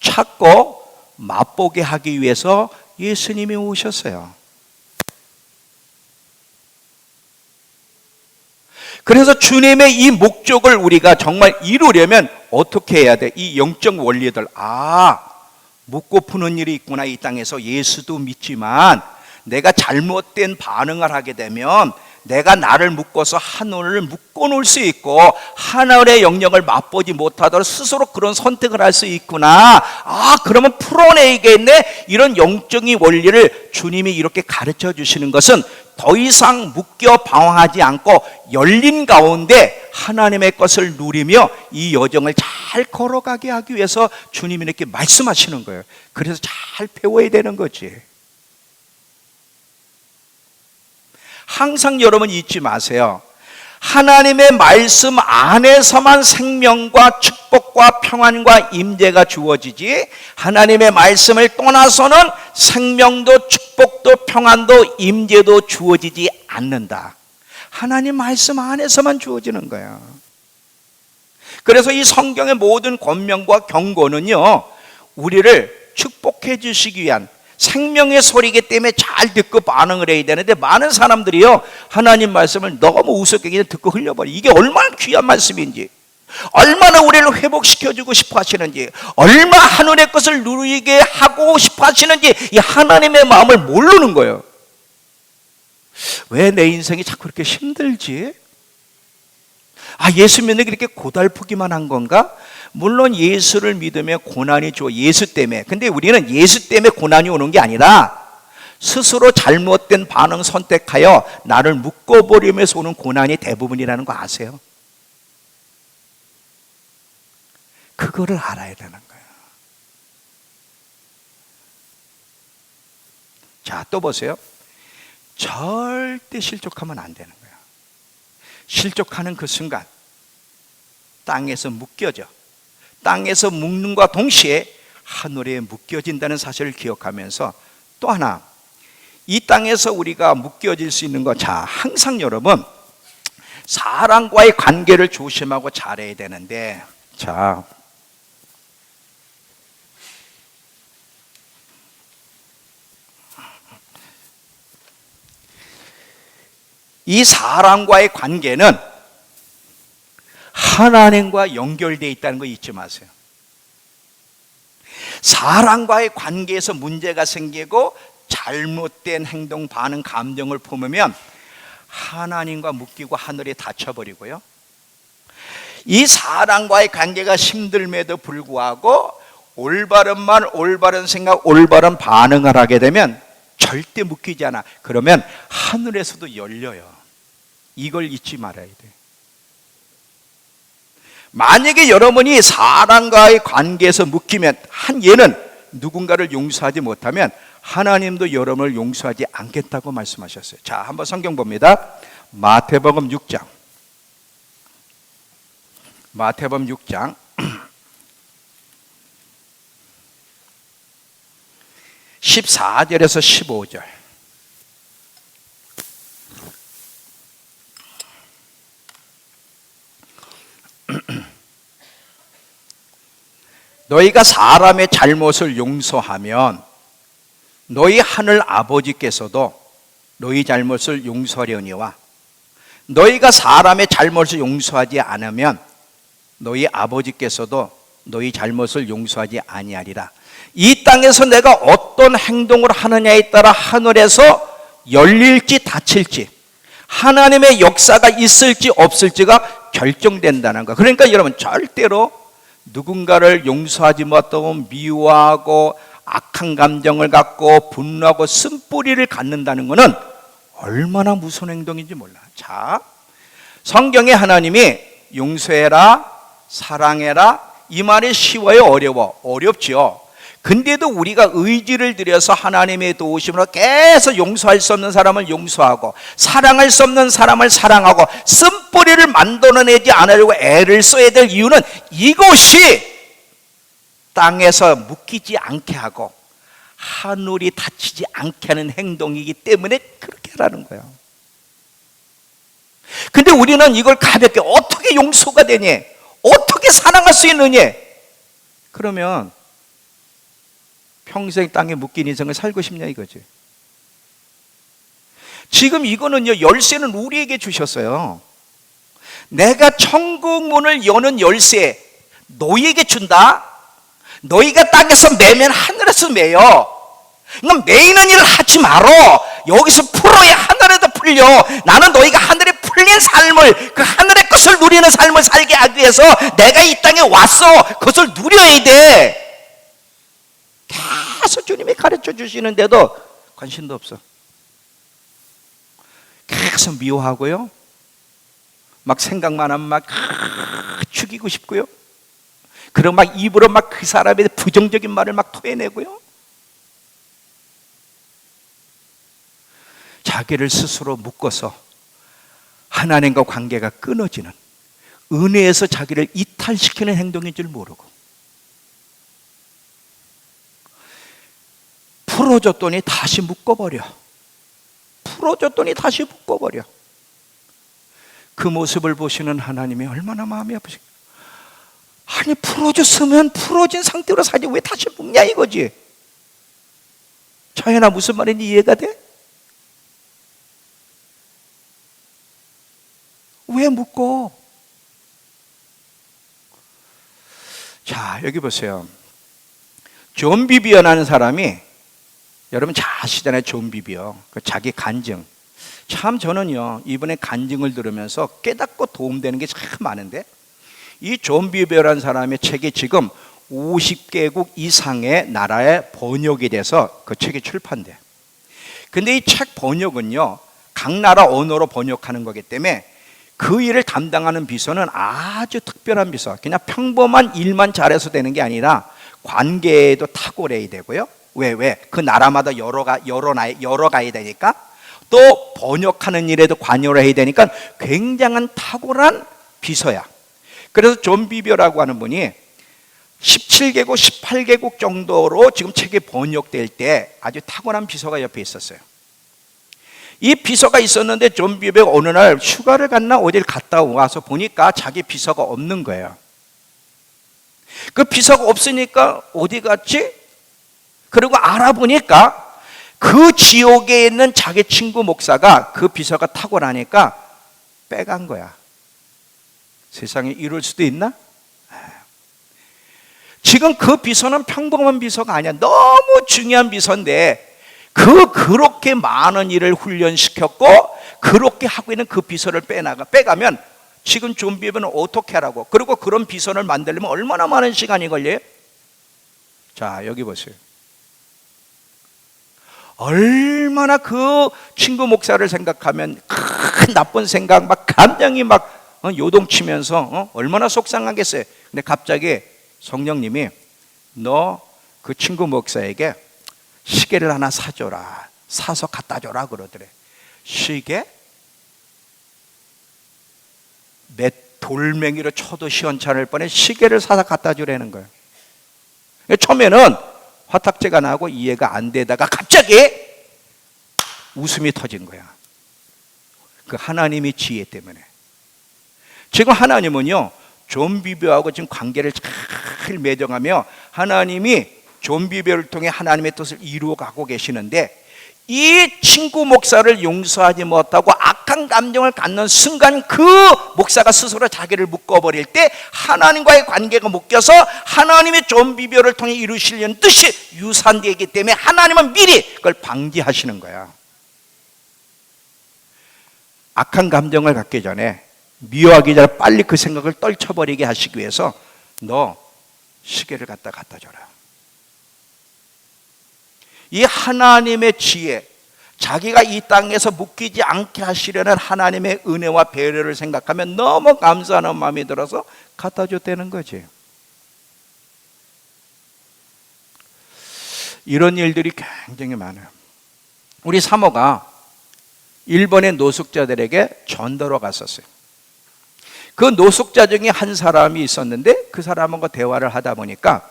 찾고 맛보게 하기 위해서 예수님이 오셨어요. 그래서 주님의 이 목적을 우리가 정말 이루려면 어떻게 해야 돼? 이 영적 원리들, 묻고 푸는 일이 있구나. 이 땅에서 예수도 믿지만 내가 잘못된 반응을 하게 되면 내가 나를 묶어서 하늘을 묶어놓을 수 있고 하늘의 영역을 맛보지 못하더라도 스스로 그런 선택을 할 수 있구나. 그러면 풀어내야겠네. 이런 영적인 원리를 주님이 이렇게 가르쳐 주시는 것은 더 이상 묶여 방황하지 않고 열린 가운데 하나님의 것을 누리며 이 여정을 잘 걸어가게 하기 위해서 주님이 이렇게 말씀하시는 거예요. 그래서 잘 배워야 되는 거지. 항상 여러분 잊지 마세요. 하나님의 말씀 안에서만 생명과 축복과 평안과 임재가 주어지지, 하나님의 말씀을 떠나서는 생명도 축복도 평안도 임재도 주어지지 않는다. 하나님 말씀 안에서만 주어지는 거야. 그래서 이 성경의 모든 권면과 경고는요, 우리를 축복해 주시기 위한 생명의 소리이기 때문에 잘 듣고 반응을 해야 되는데, 많은 사람들이요 하나님 말씀을 너무 우습게 그냥 듣고 흘려버려. 이게 얼마나 귀한 말씀인지, 얼마나 우리를 회복시켜주고 싶어 하시는지, 얼마나 하늘의 것을 누리게 하고 싶어 하시는지 이 하나님의 마음을 모르는 거예요. 왜 내 인생이 자꾸 이렇게 힘들지? 예수 믿는 게 이렇게 고달프기만 한 건가? 물론 예수를 믿으면 고난이 줘, 예수 때문에. 근데 우리는 예수 때문에 고난이 오는 게 아니라 스스로 잘못된 반응 선택하여 나를 묶어버리면서 오는 고난이 대부분이라는 거 아세요? 그거를 알아야 되는 거예요. 자, 또 보세요. 절대 실족하면 안 되는 거예요. 실족하는 그 순간 땅에서 묶여져. 땅에서 묶는과 동시에 하늘에 묶여진다는 사실을 기억하면서, 또 하나, 이 땅에서 우리가 묶여질 수 있는 것, 항상 여러분 사람과의 관계를 조심하고 잘해야 되는데, 이 사람과의 관계는 하나님과 연결되어 있다는 거 잊지 마세요. 사람과의 관계에서 문제가 생기고 잘못된 행동, 반응, 감정을 품으면 하나님과 묶이고 하늘에 닫혀버리고요, 이 사람과의 관계가 힘들음에도 불구하고 올바른 말, 올바른 생각, 올바른 반응을 하게 되면 절대 묶이지 않아. 그러면 하늘에서도 열려요. 이걸 잊지 말아야 돼. 만약에 여러분이 사람과의 관계에서 묶이면, 얘는 누군가를 용서하지 못하면 하나님도 여러분을 용서하지 않겠다고 말씀하셨어요. 자, 한번 성경 봅니다. 마태복음 6장 14절에서 15절. 너희가 사람의 잘못을 용서하면 너희 하늘 아버지께서도 너희 잘못을 용서하려니와, 너희가 사람의 잘못을 용서하지 않으면 너희 아버지께서도 너희 잘못을 용서하지 아니하리라. 이 땅에서 내가 어떤 행동을 하느냐에 따라 하늘에서 열릴지 닫힐지, 하나님의 역사가 있을지 없을지가 결정된다는 거. 그러니까 여러분, 절대로 누군가를 용서하지 못하고 미워하고 악한 감정을 갖고 분노하고 쓴뿌리를 갖는다는 것은 얼마나 무서운 행동인지 몰라. 자, 성경에 하나님이 용서해라, 사랑해라, 이 말이 쉬워요, 어려워? 어렵지요. 근데도 우리가 의지를 들여서 하나님의 도우심으로 계속 용서할 수 없는 사람을 용서하고 사랑할 수 없는 사람을 사랑하고 쓴뿌리를 만들어내지 않으려고 애를 써야 될 이유는 이것이 땅에서 묶이지 않게 하고 하늘이 닫히지 않게 하는 행동이기 때문에 그렇게 하라는 거예요. 근데 우리는 이걸 가볍게 어떻게 용서가 되니? 어떻게 사랑할 수 있느니? 그러면 평생 땅에 묶인 인생을 살고 싶냐 이거지. 지금 이거는요, 열쇠는 우리에게 주셨어요. 내가 천국 문을 여는 열쇠 너희에게 준다. 너희가 땅에서 매면 하늘에서 매요. 그럼 매이는 일을 하지 말어. 여기서 풀어야 하늘에도 풀려. 나는 너희가 하늘에 풀린 삶을, 그 하늘의 것을 누리는 삶을 살게 하기 위해서 내가 이 땅에 왔어. 그것을 누려야 돼. 계속 주님이 가르쳐 주시는데도 관심도 없어. 계속 미워하고요, 막 생각만 하면 막 죽이고 싶고요, 그리고 막 입으로 막 그 사람에 대해 부정적인 말을 막 토해내고요, 자기를 스스로 묶어서 하나님과 관계가 끊어지는, 은혜에서 자기를 이탈시키는 행동인 줄 모르고, 풀어줬더니 다시 묶어버려. 풀어줬더니 다시 묶어버려. 그 모습을 보시는 하나님이 얼마나 마음이 아프실까. 아니, 풀어줬으면 풀어진 상태로 살지 왜 다시 묶냐 이거지. 자연아, 무슨 말인지 이해가 돼? 왜 묶어? 자, 여기 보세요. 존 비비어라는 사람이, 여러분 잘 아시잖아요. 존 비비어, 자기 간증. 참 저는요, 이번에 간증을 들으면서 깨닫고 도움되는 게 참 많은데, 이 존 비비어라는 사람의 책이 지금 50개국 이상의 나라에 번역이 돼서 그 책이 출판돼. 근데 이 책 번역은요, 각 나라 언어로 번역하는 거기 때문에 그 일을 담당하는 비서는 아주 특별한 비서, 그냥 평범한 일만 잘해서 되는 게 아니라 관계에도 탁월해야 되고요. 왜? 그 나라마다 여러 가야 되니까, 또 번역하는 일에도 관여를 해야 되니까 굉장한 탁월한 비서야. 그래서 존 비비어라고 하는 분이 17개국, 18개국 정도로 지금 책이 번역될 때 아주 탁월한 비서가 옆에 있었어요. 이 비서가 있었는데 존 비비어가 어느 날 휴가를 갔나 어딜 갔다 와서 보니까 자기 비서가 없는 거예요. 그 비서가 없으니까 어디 갔지? 그리고 알아보니까 그 지역에 있는 자기 친구 목사가 그 비서가 탁월하니까 빼간 거야. 세상에 이럴 수도 있나? 지금 그 비서는 평범한 비서가 아니야. 너무 중요한 비서인데 그렇게 많은 일을 훈련시켰고 그렇게 하고 있는 그 비서를 빼가면 지금 존 비비어는 어떻게 하라고. 그리고 그런 비서를 만들려면 얼마나 많은 시간이 걸려요? 자, 여기 보세요. 얼마나 그 친구 목사를 생각하면 큰 나쁜 생각, 막 감정이 막 요동치면서 얼마나 속상하겠어요. 근데 갑자기 성령님이 너 그 친구 목사에게 시계를 하나 사줘라, 사서 갖다 줘라 그러더래. 시계? 몇 돌멩이로 쳐도 시원찮을 뻔해 시계를 사서 갖다 주라는 거예요. 처음에는 화탁제가 나고 이해가 안 되다가 갑자기 웃음이 터진 거야. 그 하나님의 지혜 때문에. 지금 하나님은요, 존 비비어하고 지금 관계를 잘 맺어가며 하나님이 존 비비어를 통해 하나님의 뜻을 이루어가고 계시는데, 이 친구 목사를 용서하지 못하고 악한 감정을 갖는 순간 그 목사가 스스로 자기를 묶어버릴 때 하나님과의 관계가 묶여서 하나님의 존 비비어를 통해 이루시려는 뜻이 유산되기 때문에 하나님은 미리 그걸 방지하시는 거야. 악한 감정을 갖기 전에, 미워하기 전에 빨리 그 생각을 떨쳐버리게 하시기 위해서 너 시계를 갖다 줘라. 이 하나님의 지혜, 자기가 이 땅에서 묶이지 않게 하시려는 하나님의 은혜와 배려를 생각하면 너무 감사하는 마음이 들어서 갖다 줬다는 거지. 이런 일들이 굉장히 많아요. 우리 사모가 일본의 노숙자들에게 전도로 갔었어요. 그 노숙자 중에 한 사람이 있었는데 그 사람하고 대화를 하다 보니까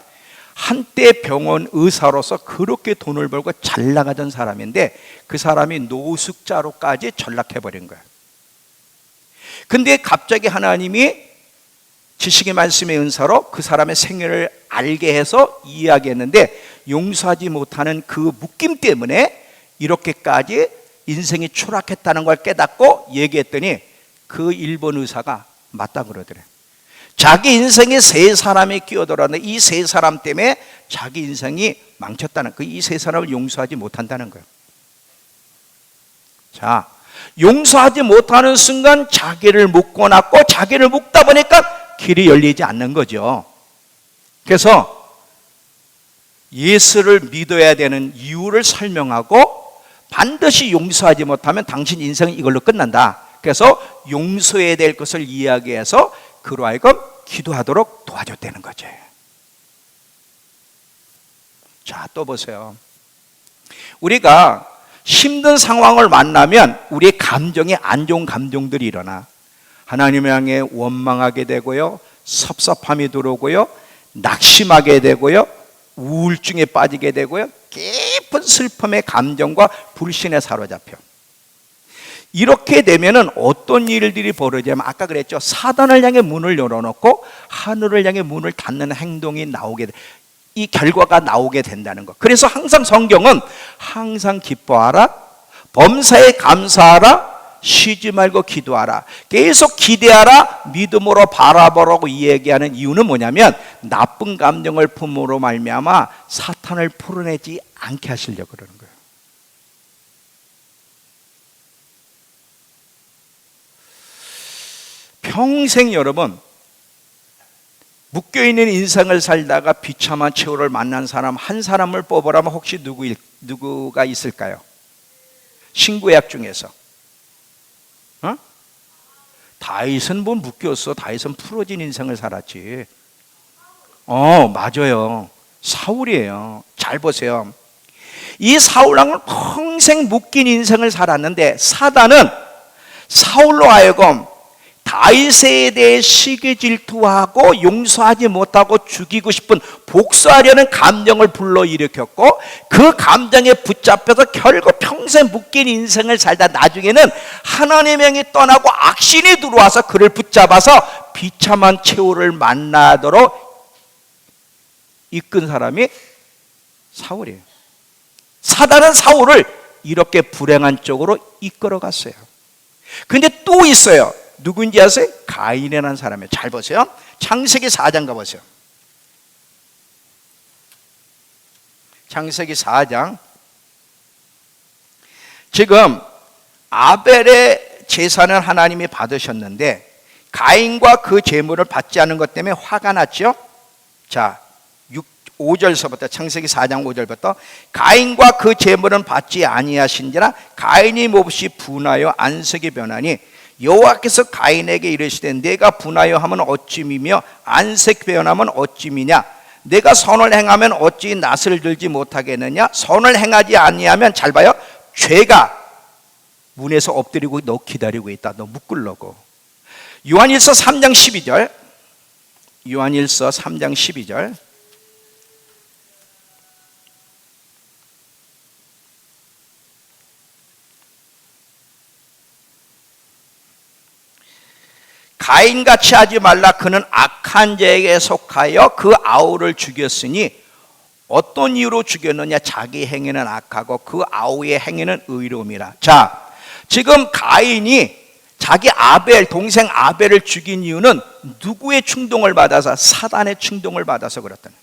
한때 병원 의사로서 그렇게 돈을 벌고 잘 나가던 사람인데 그 사람이 노숙자로까지 전락해버린 거야. 근데 갑자기 하나님이 지식의 말씀의 은사로 그 사람의 생애를 알게 해서 이야기했는데, 용서하지 못하는 그 묶임 때문에 이렇게까지 인생이 추락했다는 걸 깨닫고 얘기했더니 그 일본 의사가 맞다 그러더래. 자기 인생에 세 사람이 끼어들었는데 이 세 사람 때문에 자기 인생이 망쳤다는, 이 세 사람을 용서하지 못한다는 거예요. 자, 용서하지 못하는 순간 자기를 묶어놨고 자기를 묶다 보니까 길이 열리지 않는 거죠. 그래서 예수를 믿어야 되는 이유를 설명하고 반드시 용서하지 못하면 당신 인생은 이걸로 끝난다. 그래서 용서해야 될 것을 이야기해서 그로 하여금 기도하도록 도와줬다는 거죠. 자, 또 보세요. 우리가 힘든 상황을 만나면 우리의 감정에 안 좋은 감정들이 일어나. 하나님을 향해 원망하게 되고요, 섭섭함이 들어오고요, 낙심하게 되고요, 우울증에 빠지게 되고요, 깊은 슬픔의 감정과 불신에 사로잡혀. 이렇게 되면은 어떤 일들이 벌어지냐면, 아까 그랬죠, 사단을 향해 문을 열어놓고 하늘을 향해 문을 닫는 행동이 나오게 돼. 이 결과가 나오게 된다는 것. 그래서 항상 성경은 항상 기뻐하라, 범사에 감사하라, 쉬지 말고 기도하라, 계속 기대하라, 믿음으로 바라보라고 이야기하는 이유는 뭐냐면, 나쁜 감정을 품으로 말미암아 사탄을 풀어내지 않게 하시려고 그러는 거예요. 평생 여러분 묶여있는 인생을 살다가 비참한 최후를 만난 사람 한 사람을 뽑으라면 혹시 누구가 있을까요? 신구약 중에서 다윗은 뭐 묶였어? 다윗은 풀어진 인생을 살았지. 맞아요. 사울이에요. 잘 보세요. 이 사울왕은 평생 묶인 인생을 살았는데 사단은 사울로 하여금 다윗에 대해 시기 질투하고 용서하지 못하고 죽이고 싶은 복수하려는 감정을 불러일으켰고, 그 감정에 붙잡혀서 결국 평생 묶인 인생을 살다 나중에는 하나님의 영이 떠나고 악신이 들어와서 그를 붙잡아서 비참한 최후를 만나도록 이끈 사람이 사울이에요. 사단은 사울을 이렇게 불행한 쪽으로 이끌어갔어요. 근데 또 있어요. 누군지 아세요? 가인이라는 사람이에요. 잘 보세요. 창세기 4장 가보세요. 창세기 4장. 지금 아벨의 제사는 하나님이 받으셨는데 가인과 그 제물을 받지 않은 것 때문에 화가 났죠. 자, 5절서부터 창세기 4장 5절부터 가인과 그 제물은 받지 아니하신지라 가인이 몹시 분하여 안색이 변하니 여호와께서 가인에게 이르시되 내가 분하여 하면 어찌미며 안색 변하면 어찌미냐, 내가 선을 행하면 어찌 낯을 들지 못하겠느냐, 선을 행하지 아니하면 잘 봐요, 죄가 문에서 엎드리고 너 기다리고 있다. 너 묶으려고. 요한일서 3장 12절. 요한일서 3장 12절. 가인같이 하지 말라. 그는 악한 자에게 속하여 그 아우를 죽였으니 어떤 이유로 죽였느냐, 자기 행위는 악하고 그 아우의 행위는 의로움이라. 자, 지금 가인이 자기 동생 아벨을 죽인 이유는 누구의 충동을 받아서? 사단의 충동을 받아서 그렇다는.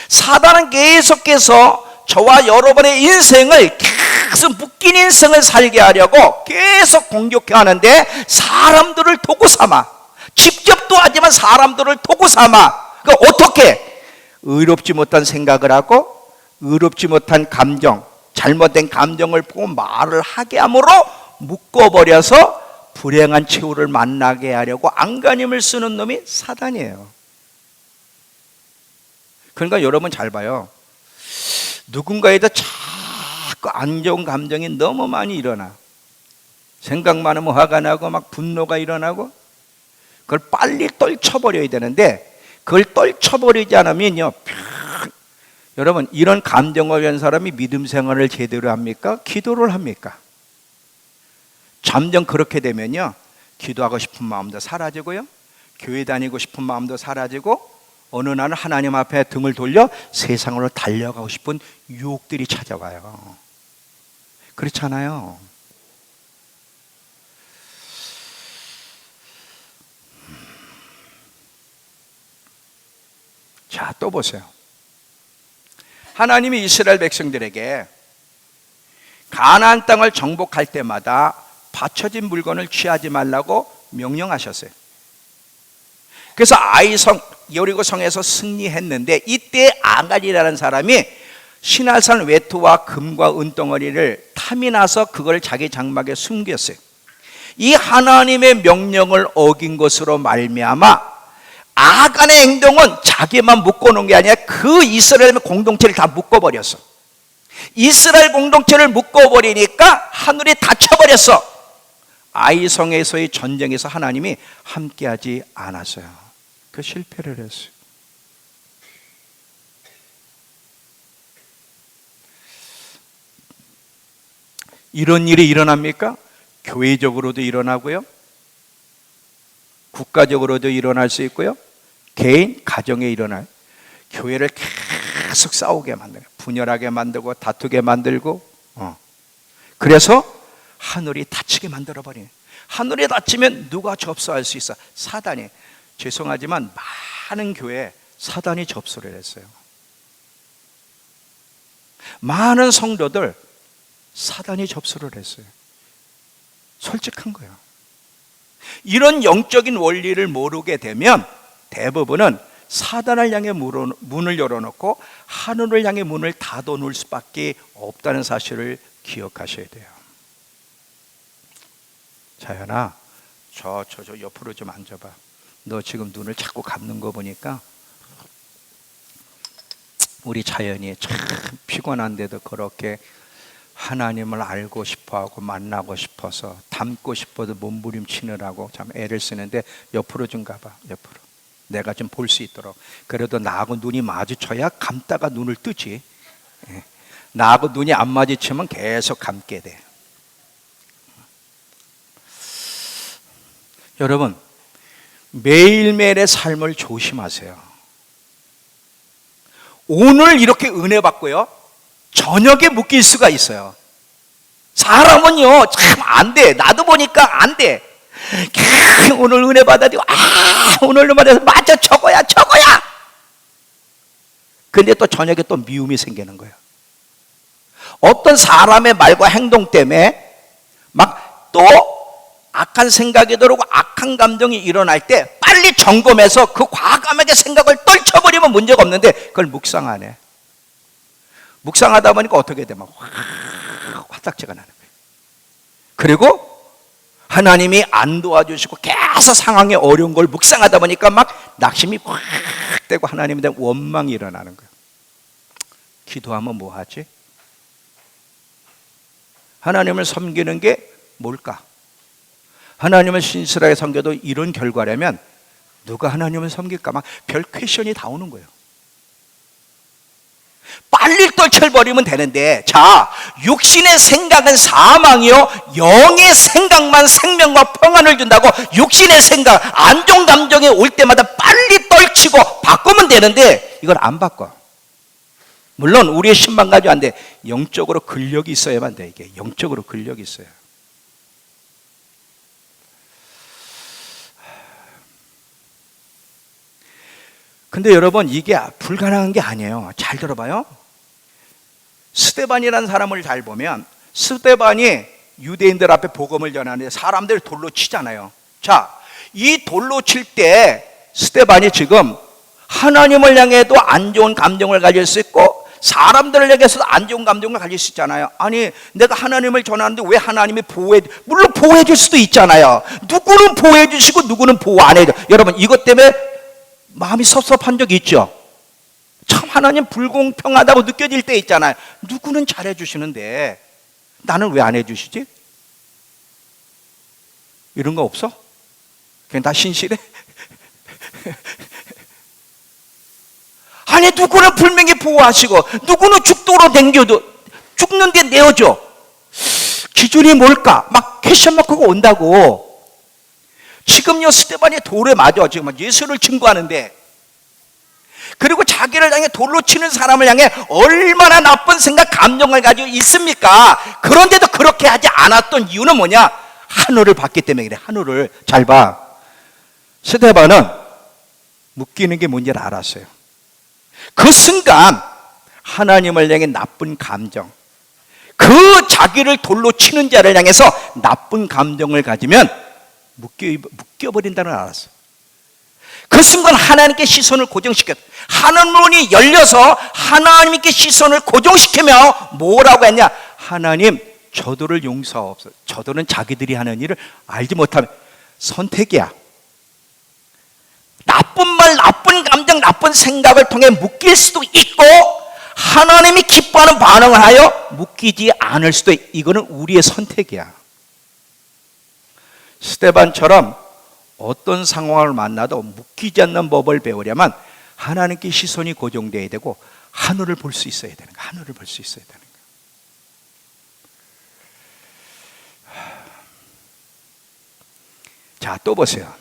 사단은 계속해서 저와 여러분의 인생을 계속 묶인 인생을 살게 하려고 계속 공격해 하는데, 사람들을 도구 삼아, 직접도 하지만 사람들을 도구 삼아. 그러니까 어떻게? 의롭지 못한 생각을 하고 의롭지 못한 감정, 잘못된 감정을 보고 말을 하게 함으로 묶어버려서 불행한 최후를 만나게 하려고 안간힘을 쓰는 놈이 사단이에요. 그러니까 여러분 잘 봐요. 누군가에도 자꾸 안 좋은 감정이 너무 많이 일어나. 생각만 하면 화가 나고 막 분노가 일어나고, 그걸 빨리 떨쳐버려야 되는데 그걸 떨쳐버리지 않으면요, 여러분 이런 감정을 가진 사람이 믿음 생활을 제대로 합니까? 기도를 합니까? 점점 그렇게 되면요, 기도하고 싶은 마음도 사라지고요, 교회 다니고 싶은 마음도 사라지고, 어느 날은 하나님 앞에 등을 돌려 세상으로 달려가고 싶은 유혹들이 찾아와요. 그렇잖아요. 자, 또 보세요. 하나님이 이스라엘 백성들에게 가나안 땅을 정복할 때마다 바쳐진 물건을 취하지 말라고 명령하셨어요. 그래서 아이성 여리고 성에서 승리했는데 이때 아갈이라는 사람이 시날산 외투와 금과 은덩어리를 탐이 나서 그걸 자기 장막에 숨겼어요. 이 하나님의 명령을 어긴 것으로 말미암아 아간의 행동은 자기만 묶어놓은 게 아니라 그 이스라엘 공동체를 다 묶어버렸어. 이스라엘 공동체를 묶어버리니까 하늘이 닫혀버렸어. 아이성에서의 전쟁에서 하나님이 함께하지 않았어요. 그 실패를 했어요. 이런 일이 일어납니까? 교회적으로도 일어나고요, 국가적으로도 일어날 수 있고요, 개인, 가정에 일어나요. 교회를 계속 싸우게 만드는, 분열하게 만들고 다투게 만들고, 그래서 하늘이 닫히게 만들어버리는. 하늘이 닫히면 누가 접수할 수 있어? 사단이. 죄송하지만 많은 교회에 사단이 접수를 했어요. 많은 성도들 사단이 접수를 했어요. 솔직한 거예요. 이런 영적인 원리를 모르게 되면 대부분은 사단을 향해 문을 열어놓고 하늘을 향해 문을 닫아놓을 수밖에 없다는 사실을 기억하셔야 돼요. 자연아, 저 옆으로 좀 앉아봐. 너 지금 눈을 자꾸 감는 거 보니까 우리 자연이 참 피곤한데도 그렇게 하나님을 알고 싶어하고 만나고 싶어서 닮고 싶어도 몸부림치느라고 참 애를 쓰는데 옆으로 좀 가봐. 옆으로 내가 좀 볼 수 있도록. 그래도 나하고 눈이 마주쳐야 감다가 눈을 뜨지. 나하고 눈이 안 마주치면 계속 감게 돼. 여러분, 매일매일의 삶을 조심하세요. 오늘 이렇게 은혜 받고요, 저녁에 묶일 수가 있어요. 사람은요 참 안 돼. 나도 보니까 안 돼. 오늘 은혜 받아도 오늘 말해서 맞아, 저거야. 근데 또 저녁에 또 미움이 생기는 거예요. 어떤 사람의 말과 행동 때문에 막 또 악한 생각이 들어오고 악한 감정이 일어날 때 빨리 점검해서 그 과감하게 생각을 떨쳐버리면 문제가 없는데 그걸 묵상하네. 묵상하다 보니까 어떻게 돼? 막 화딱지가 나는 거예요. 그리고 하나님이 안 도와주시고 계속 상황에 어려운 걸 묵상하다 보니까 막 낙심이 확 되고 하나님에 대한 원망이 일어나는 거예요. 기도하면 뭐 하지? 하나님을 섬기는 게 뭘까? 하나님을 신실하게 섬겨도 이런 결과라면 누가 하나님을 섬길까? 막 별 퀘션이 다 오는 거예요. 빨리 떨쳐버리면 되는데, 자, 육신의 생각은 사망이요 영의 생각만 생명과 평안을 준다고 육신의 생각, 안 좋은 감정이 올 때마다 빨리 떨치고 바꾸면 되는데 이걸 안 바꿔. 물론 우리의 신만 가지고 안 돼. 영적으로 근력이 있어야만 돼. 이게 영적으로 근력이 있어요. 근데 여러분, 이게 불가능한 게 아니에요. 잘 들어봐요. 스데반이라는 사람을 잘 보면, 스데반이 유대인들 앞에 복음을 전하는데 사람들 돌로 치잖아요. 자, 이 돌로 칠 때 스데반이 지금 하나님을 향해도 안 좋은 감정을 가질 수 있고 사람들을 향해서도 안 좋은 감정을 가질 수 있잖아요. 아니, 내가 하나님을 전하는데 왜 하나님이 물론 보호해 줄 수도 있잖아요. 누구는 보호해 주시고 누구는 보호 안 해줘. 여러분, 이것 때문에 마음이 섭섭한 적 있죠? 참 하나님 불공평하다고 느껴질 때 있잖아요. 누구는 잘해 주시는데 나는 왜 안 해주시지? 이런 거 없어? 그냥 다 신실해? 아니, 누구는 분명히 보호하시고 누구는 죽도록 댕겨도 죽는데 내어줘. 기준이 뭘까? 막 퀘션 마크가 온다고. 지금요, 스데반이 돌에 맞아. 지금 예수를 증거하는데, 그리고 자기를 향해 돌로 치는 사람을 향해 얼마나 나쁜 생각, 감정을 가지고 있습니까? 그런데도 그렇게 하지 않았던 이유는 뭐냐? 하늘을 봤기 때문에 그래. 하늘을 잘 봐. 스데반은 묶이는 게 뭔지를 알았어요. 그 순간 하나님을 향해 나쁜 감정, 그 자기를 돌로 치는 자를 향해서 나쁜 감정을 가지면 묶여버린다는 걸 알았어요. 그 순간 하나님께 시선을 고정시켰다. 하늘 문이 열려서 하나님께 시선을 고정시키며 뭐라고 했냐? 하나님, 저들을 용서하옵소서. 저들은 자기들이 하는 일을 알지 못하면. 선택이야. 나쁜 말, 나쁜 감정, 나쁜 생각을 통해 묶일 수도 있고, 하나님이 기뻐하는 반응을 하여 묶이지 않을 수도 있고, 이거는 우리의 선택이야. 스데반처럼 어떤 상황을 만나도 묶이지 않는 법을 배우려면 하나님께 시선이 고정되어야 되고 하늘을 볼 수 있어야 되는 거야. 하늘을 볼 수 있어야 되는 거야. 자, 또 보세요.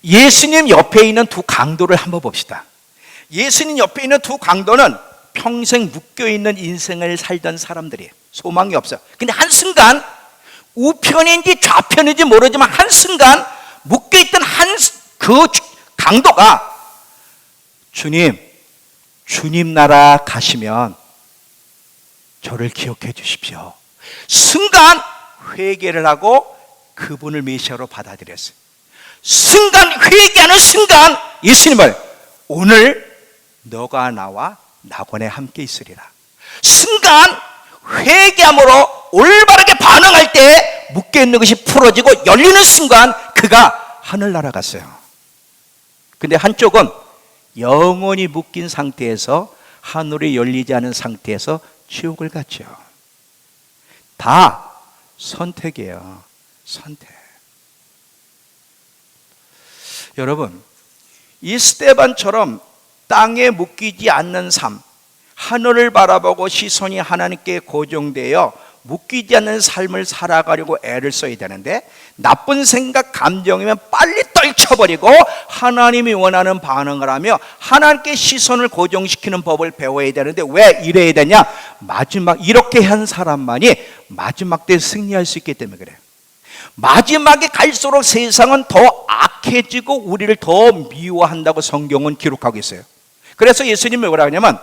예수님 옆에 있는 두 강도를 한번 봅시다. 예수님 옆에 있는 두 강도는 평생 묶여있는 인생을 살던 사람들이에요. 소망이 없어요. 근데 한순간 우편인지 좌편인지 모르지만 한순간 묶여있던 그 강도가 주님 나라 가시면 저를 기억해 주십시오. 순간 회개를 하고 그분을 메시아로 받아들였어요. 순간 회개하는 순간 예수님을 오늘 너가 나와 낙원에 함께 있으리라. 순간 회개함으로 올바르게 반응할 때 묶여있는 것이 풀어지고 열리는 순간 그가 하늘 날아갔어요. 근데 한쪽은 영원히 묶인 상태에서 하늘이 열리지 않은 상태에서 지옥을 갔죠. 다 선택이에요. 선택. 여러분, 이 스데반처럼 땅에 묶이지 않는 삶, 하늘을 바라보고 시선이 하나님께 고정되어 묶이지 않는 삶을 살아가려고 애를 써야 되는데, 나쁜 생각, 감정이면 빨리 떨쳐버리고 하나님이 원하는 반응을 하며 하나님께 시선을 고정시키는 법을 배워야 되는데, 왜 이래야 되냐? 이렇게 한 사람만이 마지막 때 승리할 수 있기 때문에 그래요. 마지막에 갈수록 세상은 더 악해지고 우리를 더 미워한다고 성경은 기록하고 있어요. 그래서 예수님이 뭐라 하냐면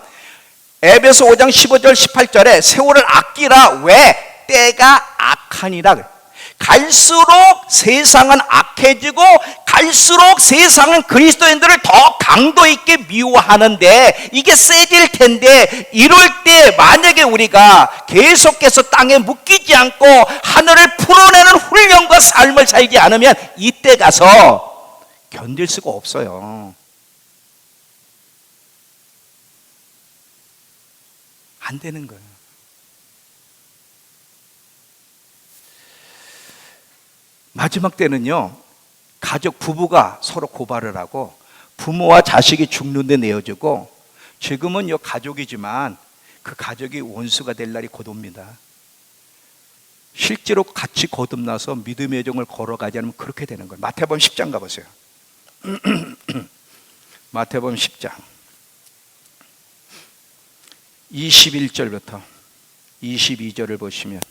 에베소 5장 15절 18절에 세월을 아끼라. 왜? 때가 악하니라. 갈수록 세상은 악해지고 갈수록 세상은 그리스도인들을 더 강도 있게 미워하는데 이게 세질 텐데, 이럴 때 만약에 우리가 계속해서 땅에 묶이지 않고 하늘을 풀어내는 훈련과 삶을 살지 않으면 이때 가서 견딜 수가 없어요. 안 되는 거예요. 마지막 때는요, 가족 부부가 서로 고발을 하고 부모와 자식이 죽는데 내어주고, 지금은 가족이지만 그 가족이 원수가 될 날이 곧 옵니다. 실제로 같이 거듭나서 믿음의 정을 걸어가지 않으면 그렇게 되는 거예요. 마태복음 10장 가보세요. 마태복음 10장 21절부터 22절을 보시면,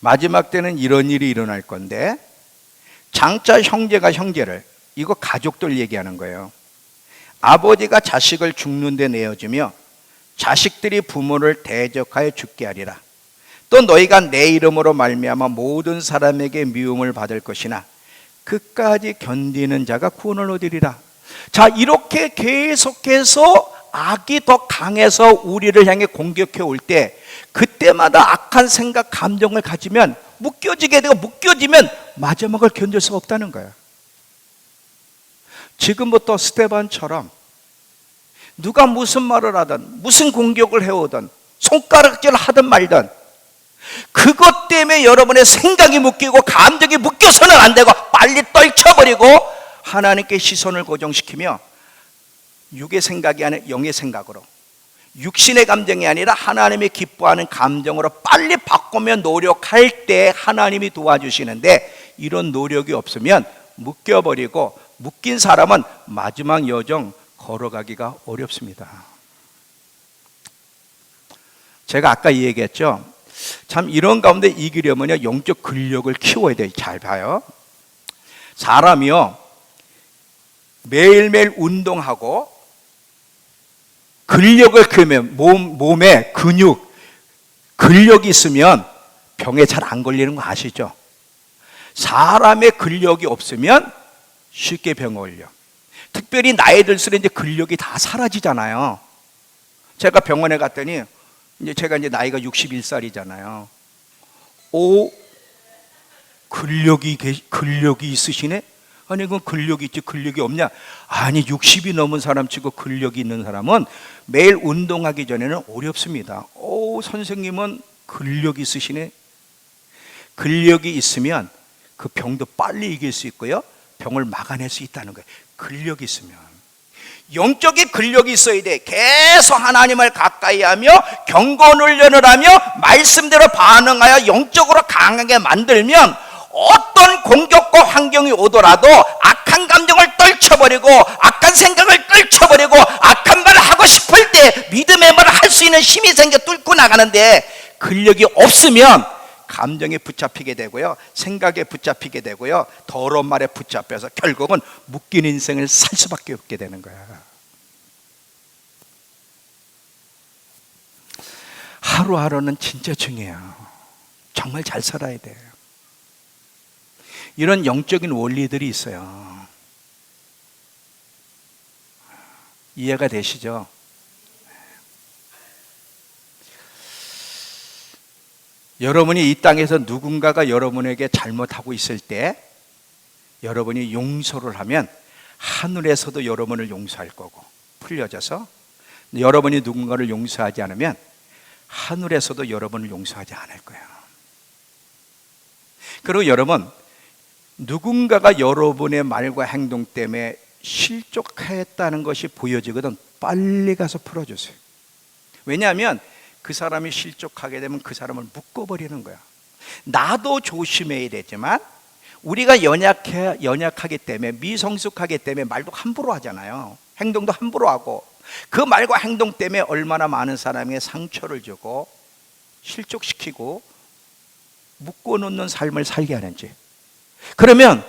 마지막 때는 이런 일이 일어날 건데, 장차 형제가 형제를, 이거 가족들 얘기하는 거예요. 아버지가 자식을 죽는 데 내어주며 자식들이 부모를 대적하여 죽게 하리라. 또 너희가 내 이름으로 말미암아 모든 사람에게 미움을 받을 것이나 그까지 견디는 자가 구원을 얻으리라. 자, 이렇게 계속해서 악이 더 강해서 우리를 향해 공격해 올 때, 그때마다 악한 생각, 감정을 가지면 묶여지게 되고, 묶여지면 마지막을 견딜 수 없다는 거예요. 지금부터 스데반처럼 누가 무슨 말을 하든 무슨 공격을 해오든 손가락질을 하든 말든 그것 때문에 여러분의 생각이 묶이고 감정이 묶여서는 안 되고 빨리 떨쳐버리고 하나님께 시선을 고정시키며 육의 생각이 아니라 영의 생각으로, 육신의 감정이 아니라 하나님이 기뻐하는 감정으로 빨리 바꾸며 노력할 때 하나님이 도와주시는데, 이런 노력이 없으면 묶여버리고 묶인 사람은 마지막 여정 걸어가기가 어렵습니다. 제가 아까 얘기했죠. 참 이런 가운데 이기려면 영적 근력을 키워야 돼요. 잘 봐요. 사람이요, 매일매일 운동하고 근력을 키우면 몸에 근력이 있으면 병에 잘 안 걸리는 거 아시죠? 사람의 근력이 없으면 쉽게 병 걸려. 특별히 나이 들수록 이제 근력이 다 사라지잖아요. 제가 병원에 갔더니 제가 이제 나이가 61살이잖아요. 오, 근력이 있으시네? 아니, 그건 근력이 있지, 근력이 없냐? 아니, 60이 넘은 사람 치고 근력이 있는 사람은 매일 운동하기 전에는 어렵습니다. 오, 선생님은 근력이 있으시네? 근력이 있으면 그 병도 빨리 이길 수 있고요, 병을 막아낼 수 있다는 거예요. 근력이 있으면. 영적인 근력이 있어야 돼. 계속 하나님을 가까이 하며 경건훈련을 하며 말씀대로 반응하여 영적으로 강하게 만들면 어떤 공격과 환경이 오더라도 악한 감정을 떨쳐버리고 악한 생각을 떨쳐버리고 악한 말을 하고 싶을 때 믿음의 말을 할 수 있는 힘이 생겨 뚫고 나가는데, 근력이 없으면 감정에 붙잡히게 되고요, 생각에 붙잡히게 되고요, 더러운 말에 붙잡혀서 결국은 묶인 인생을 살 수밖에 없게 되는 거야. 하루하루는 진짜 중요해요. 정말 잘 살아야 돼요. 이런 영적인 원리들이 있어요. 이해가 되시죠? 여러분이 이 땅에서 누군가가 여러분에게 잘못하고 있을 때 여러분이 용서를 하면 하늘에서도 여러분을 용서할 거고, 풀려져서 여러분이 누군가를 용서하지 않으면 하늘에서도 여러분을 용서하지 않을 거예요. 그리고 여러분, 누군가가 여러분의 말과 행동 때문에 실족했다는 것이 보여지거든 빨리 가서 풀어주세요. 왜냐하면 그 사람이 실족하게 되면 그 사람을 묶어버리는 거야. 나도 조심해야 되지만 우리가 연약하기 때문에, 미성숙하기 때문에 말도 함부로 하잖아요. 행동도 함부로 하고, 그 말과 행동 때문에 얼마나 많은 사람에게 상처를 주고 실족시키고 묶어놓는 삶을 살게 하는지. 그러면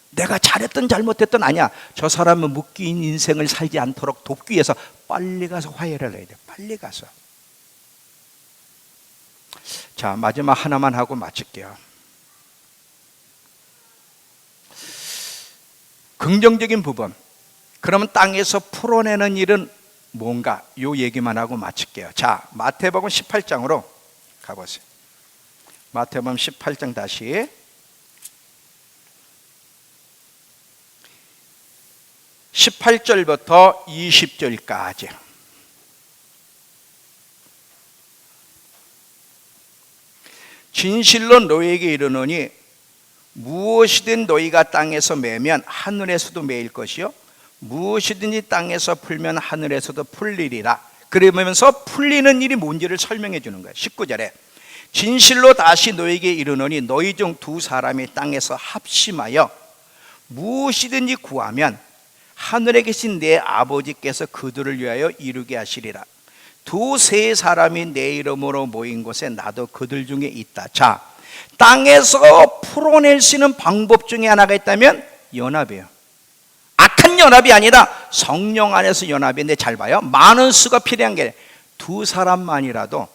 내가 잘했든 잘못했든 아니야, 저 사람은 묶인 인생을 살지 않도록 돕기 위해서 빨리 가서 화해를 해야 돼. 빨리 가서. 자, 마지막 하나만 하고 마칠게요. 긍정적인 부분, 그러면 땅에서 풀어내는 일은 뭔가, 요 얘기만 하고 마칠게요. 자, 마태복음 18장으로 가보세요. 마태복음 18장 다시 18절부터 20절까지. 진실로 너희에게 이르노니 무엇이든 너희가 땅에서 매면 하늘에서도 매일 것이요 무엇이든지 땅에서 풀면 하늘에서도 풀리리라. 그러면서 풀리는 일이 뭔지를 설명해 주는 거예요. 19절에 진실로 다시 너희에게 이르노니 너희 중 두 사람이 땅에서 합심하여 무엇이든지 구하면 하늘에 계신 내 아버지께서 그들을 위하여 이루게 하시리라. 두세 사람이 내 이름으로 모인 곳에 나도 그들 중에 있다. 자, 땅에서 풀어낼 수 있는 방법 중에 하나가 있다면 연합이에요. 악한 연합이 아니라 성령 안에서 연합인데, 잘 봐요. 많은 수가 필요한 게 두 사람만이라도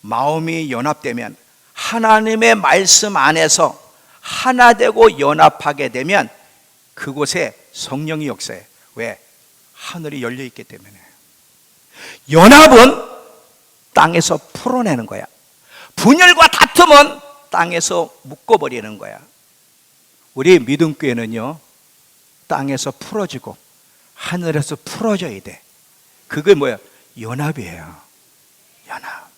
마음이 연합되면, 하나님의 말씀 안에서 하나 되고 연합하게 되면 그곳에 성령이 역사해. 왜? 하늘이 열려 있기 때문에. 연합은 땅에서 풀어내는 거야. 분열과 다툼은 땅에서 묶어버리는 거야. 우리 믿음교회는요, 땅에서 풀어지고 하늘에서 풀어져야 돼. 그게 뭐야? 연합이에요. 연합.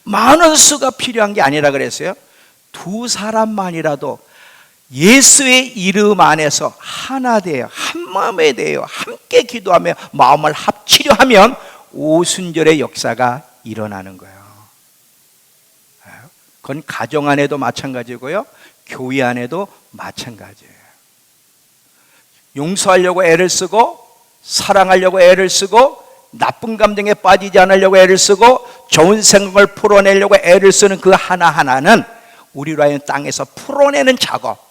많은 수가 필요한 게 아니라 그랬어요. 두 사람만이라도 예수의 이름 안에서 하나 되어 한 마음에 대여 함께 기도하며 마음을 합치려 하면 오순절의 역사가 일어나는 거예요. 그건 가정 안에도 마찬가지고요, 교회 안에도 마찬가지예요. 용서하려고 애를 쓰고, 사랑하려고 애를 쓰고, 나쁜 감정에 빠지지 않으려고 애를 쓰고, 좋은 생각을 풀어내려고 애를 쓰는 그 하나하나는 우리로 하여금 땅에서 풀어내는 작업,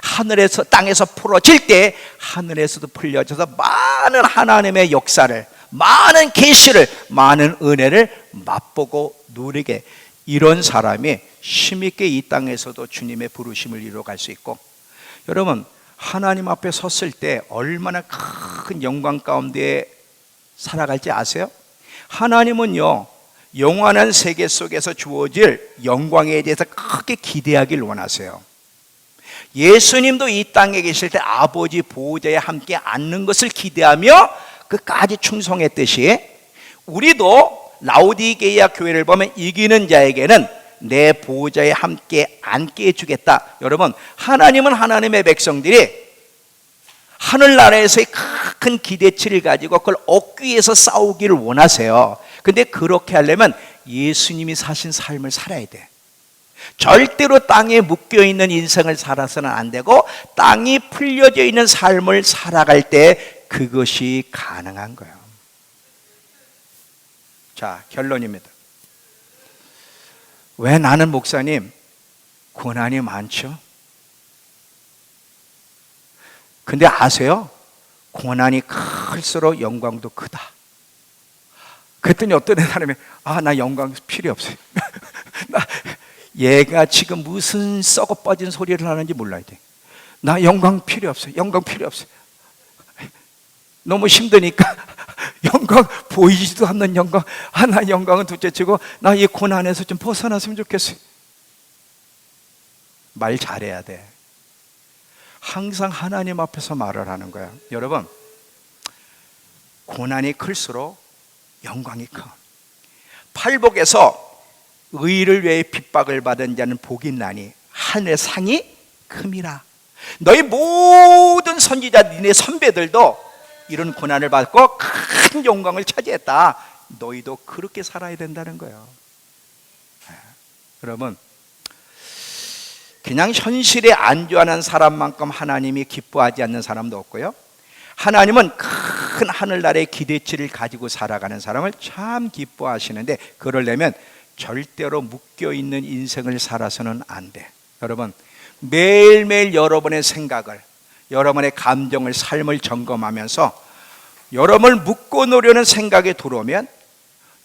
하늘에서 땅에서 풀어질 때 하늘에서도 풀려져서 많은 하나님의 역사를, 많은 계시를, 많은 은혜를 맛보고 누리게, 이런 사람이 힘있게 이 땅에서도 주님의 부르심을 이루어갈 수 있고, 여러분 하나님 앞에 섰을 때 얼마나 큰 영광 가운데 살아갈지 아세요? 하나님은요, 영원한 세계 속에서 주어질 영광에 대해서 크게 기대하길 원하세요. 예수님도 이 땅에 계실 때 아버지 보호자에 함께 앉는 것을 기대하며 끝까지 충성했듯이, 우리도 라오디게이아 교회를 보면 이기는 자에게는 내 보호자에 함께 앉게 해주겠다. 여러분, 하나님은 하나님의 백성들이 하늘나라에서의 큰 기대치를 가지고 그걸 얻기 위해서 싸우기를 원하세요. 근데 그렇게 하려면 예수님이 사신 삶을 살아야 돼. 절대로 땅에 묶여있는 인생을 살아서는 안 되고, 땅이 풀려져 있는 삶을 살아갈 때 그것이 가능한 거예요. 자, 결론입니다. 왜 나는 목사님 고난이 많죠? 근데 아세요? 고난이 클수록 영광도 크다. 그랬더니 어떤 사람이 나 영광 필요 없어요. 얘가 지금 무슨 썩어 빠진 소리를 하는지 몰라야 돼. 나 영광 필요 없어요. 영광 필요 없어요. 너무 힘드니까 영광, 보이지도 않는 영광, 나 영광은 둘째치고 나 이 고난에서 좀 벗어났으면 좋겠어요. 말 잘해야 돼. 항상 하나님 앞에서 말을 하는 거야. 여러분, 고난이 클수록 영광이 커. 팔복에서 의를 위해 핍박을 받은 자는 복이 있나니 하늘의 상이 큼이라. 너희 모든 선지자, 니네 선배들도 이런 고난을 받고 큰 영광을 차지했다. 너희도 그렇게 살아야 된다는 거예요. 여러분, 그냥 현실에 안주하는 사람만큼 하나님이 기뻐하지 않는 사람도 없고요, 하나님은 큰 하늘나라의 기대치를 가지고 살아가는 사람을 참 기뻐하시는데, 그러려면 절대로 묶여있는 인생을 살아서는 안 돼. 여러분, 매일매일 여러분의 생각을, 여러분의 감정을, 삶을 점검하면서 여러분을 묶어놓으려는 생각이 들어오면,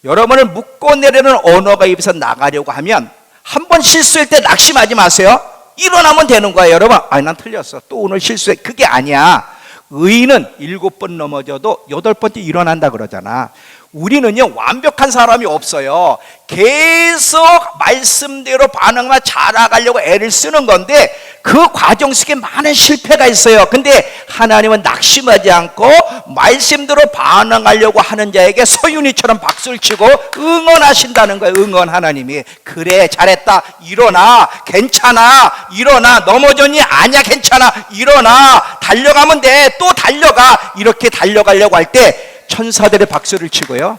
여러분을 묶어내려는 언어가 입에서 나가려고 하면, 한 번 실수할 때 낙심하지 마세요. 일어나면 되는 거예요. 여러분, 난 틀렸어, 또 오늘 실수해. 그게 아니야. 의인은 7번 넘어져도 8번째 일어난다 그러잖아. 우리는요, 완벽한 사람이 없어요. 계속 말씀대로 반응만 잘나가려고 애를 쓰는 건데, 그 과정 속에 많은 실패가 있어요. 근데 하나님은 낙심하지 않고 말씀대로 반응하려고 하는 자에게 서윤이처럼 박수를 치고 응원하신다는 거예요. 응원. 하나님이 그래, 잘했다, 일어나, 괜찮아, 일어나, 넘어졌니? 아니야, 괜찮아, 일어나, 달려가면 돼, 또 달려가. 이렇게 달려가려고 할 때 천사들의 박수를 치고요,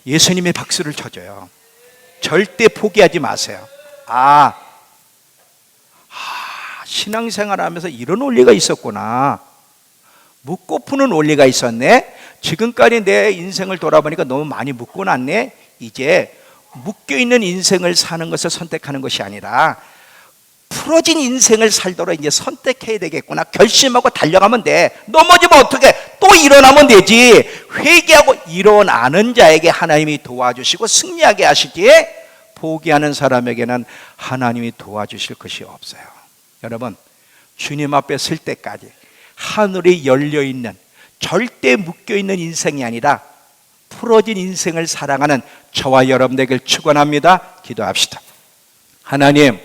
예수님의 박수를 쳐줘요. 절대 포기하지 마세요. 신앙생활 하면서 이런 원리가 있었구나. 묻고 푸는 원리가 있었네. 지금까지 내 인생을 돌아보니까 너무 많이 묶고 났네. 이제 묶여있는 인생을 사는 것을 선택하는 것이 아니라 풀어진 인생을 살도록 이제 선택해야 되겠구나. 결심하고 달려가면 돼. 넘어지면 어떻게? 또 일어나면 되지. 회개하고 일어나는 자에게 하나님이 도와주시고 승리하게 하시지, 포기하는 사람에게는 하나님이 도와주실 것이 없어요. 여러분, 주님 앞에 설 때까지 하늘이 열려있는, 절대 묶여있는 인생이 아니라 풀어진 인생을 살아가는 저와 여러분에게 축원합니다. 기도합시다. 하나님,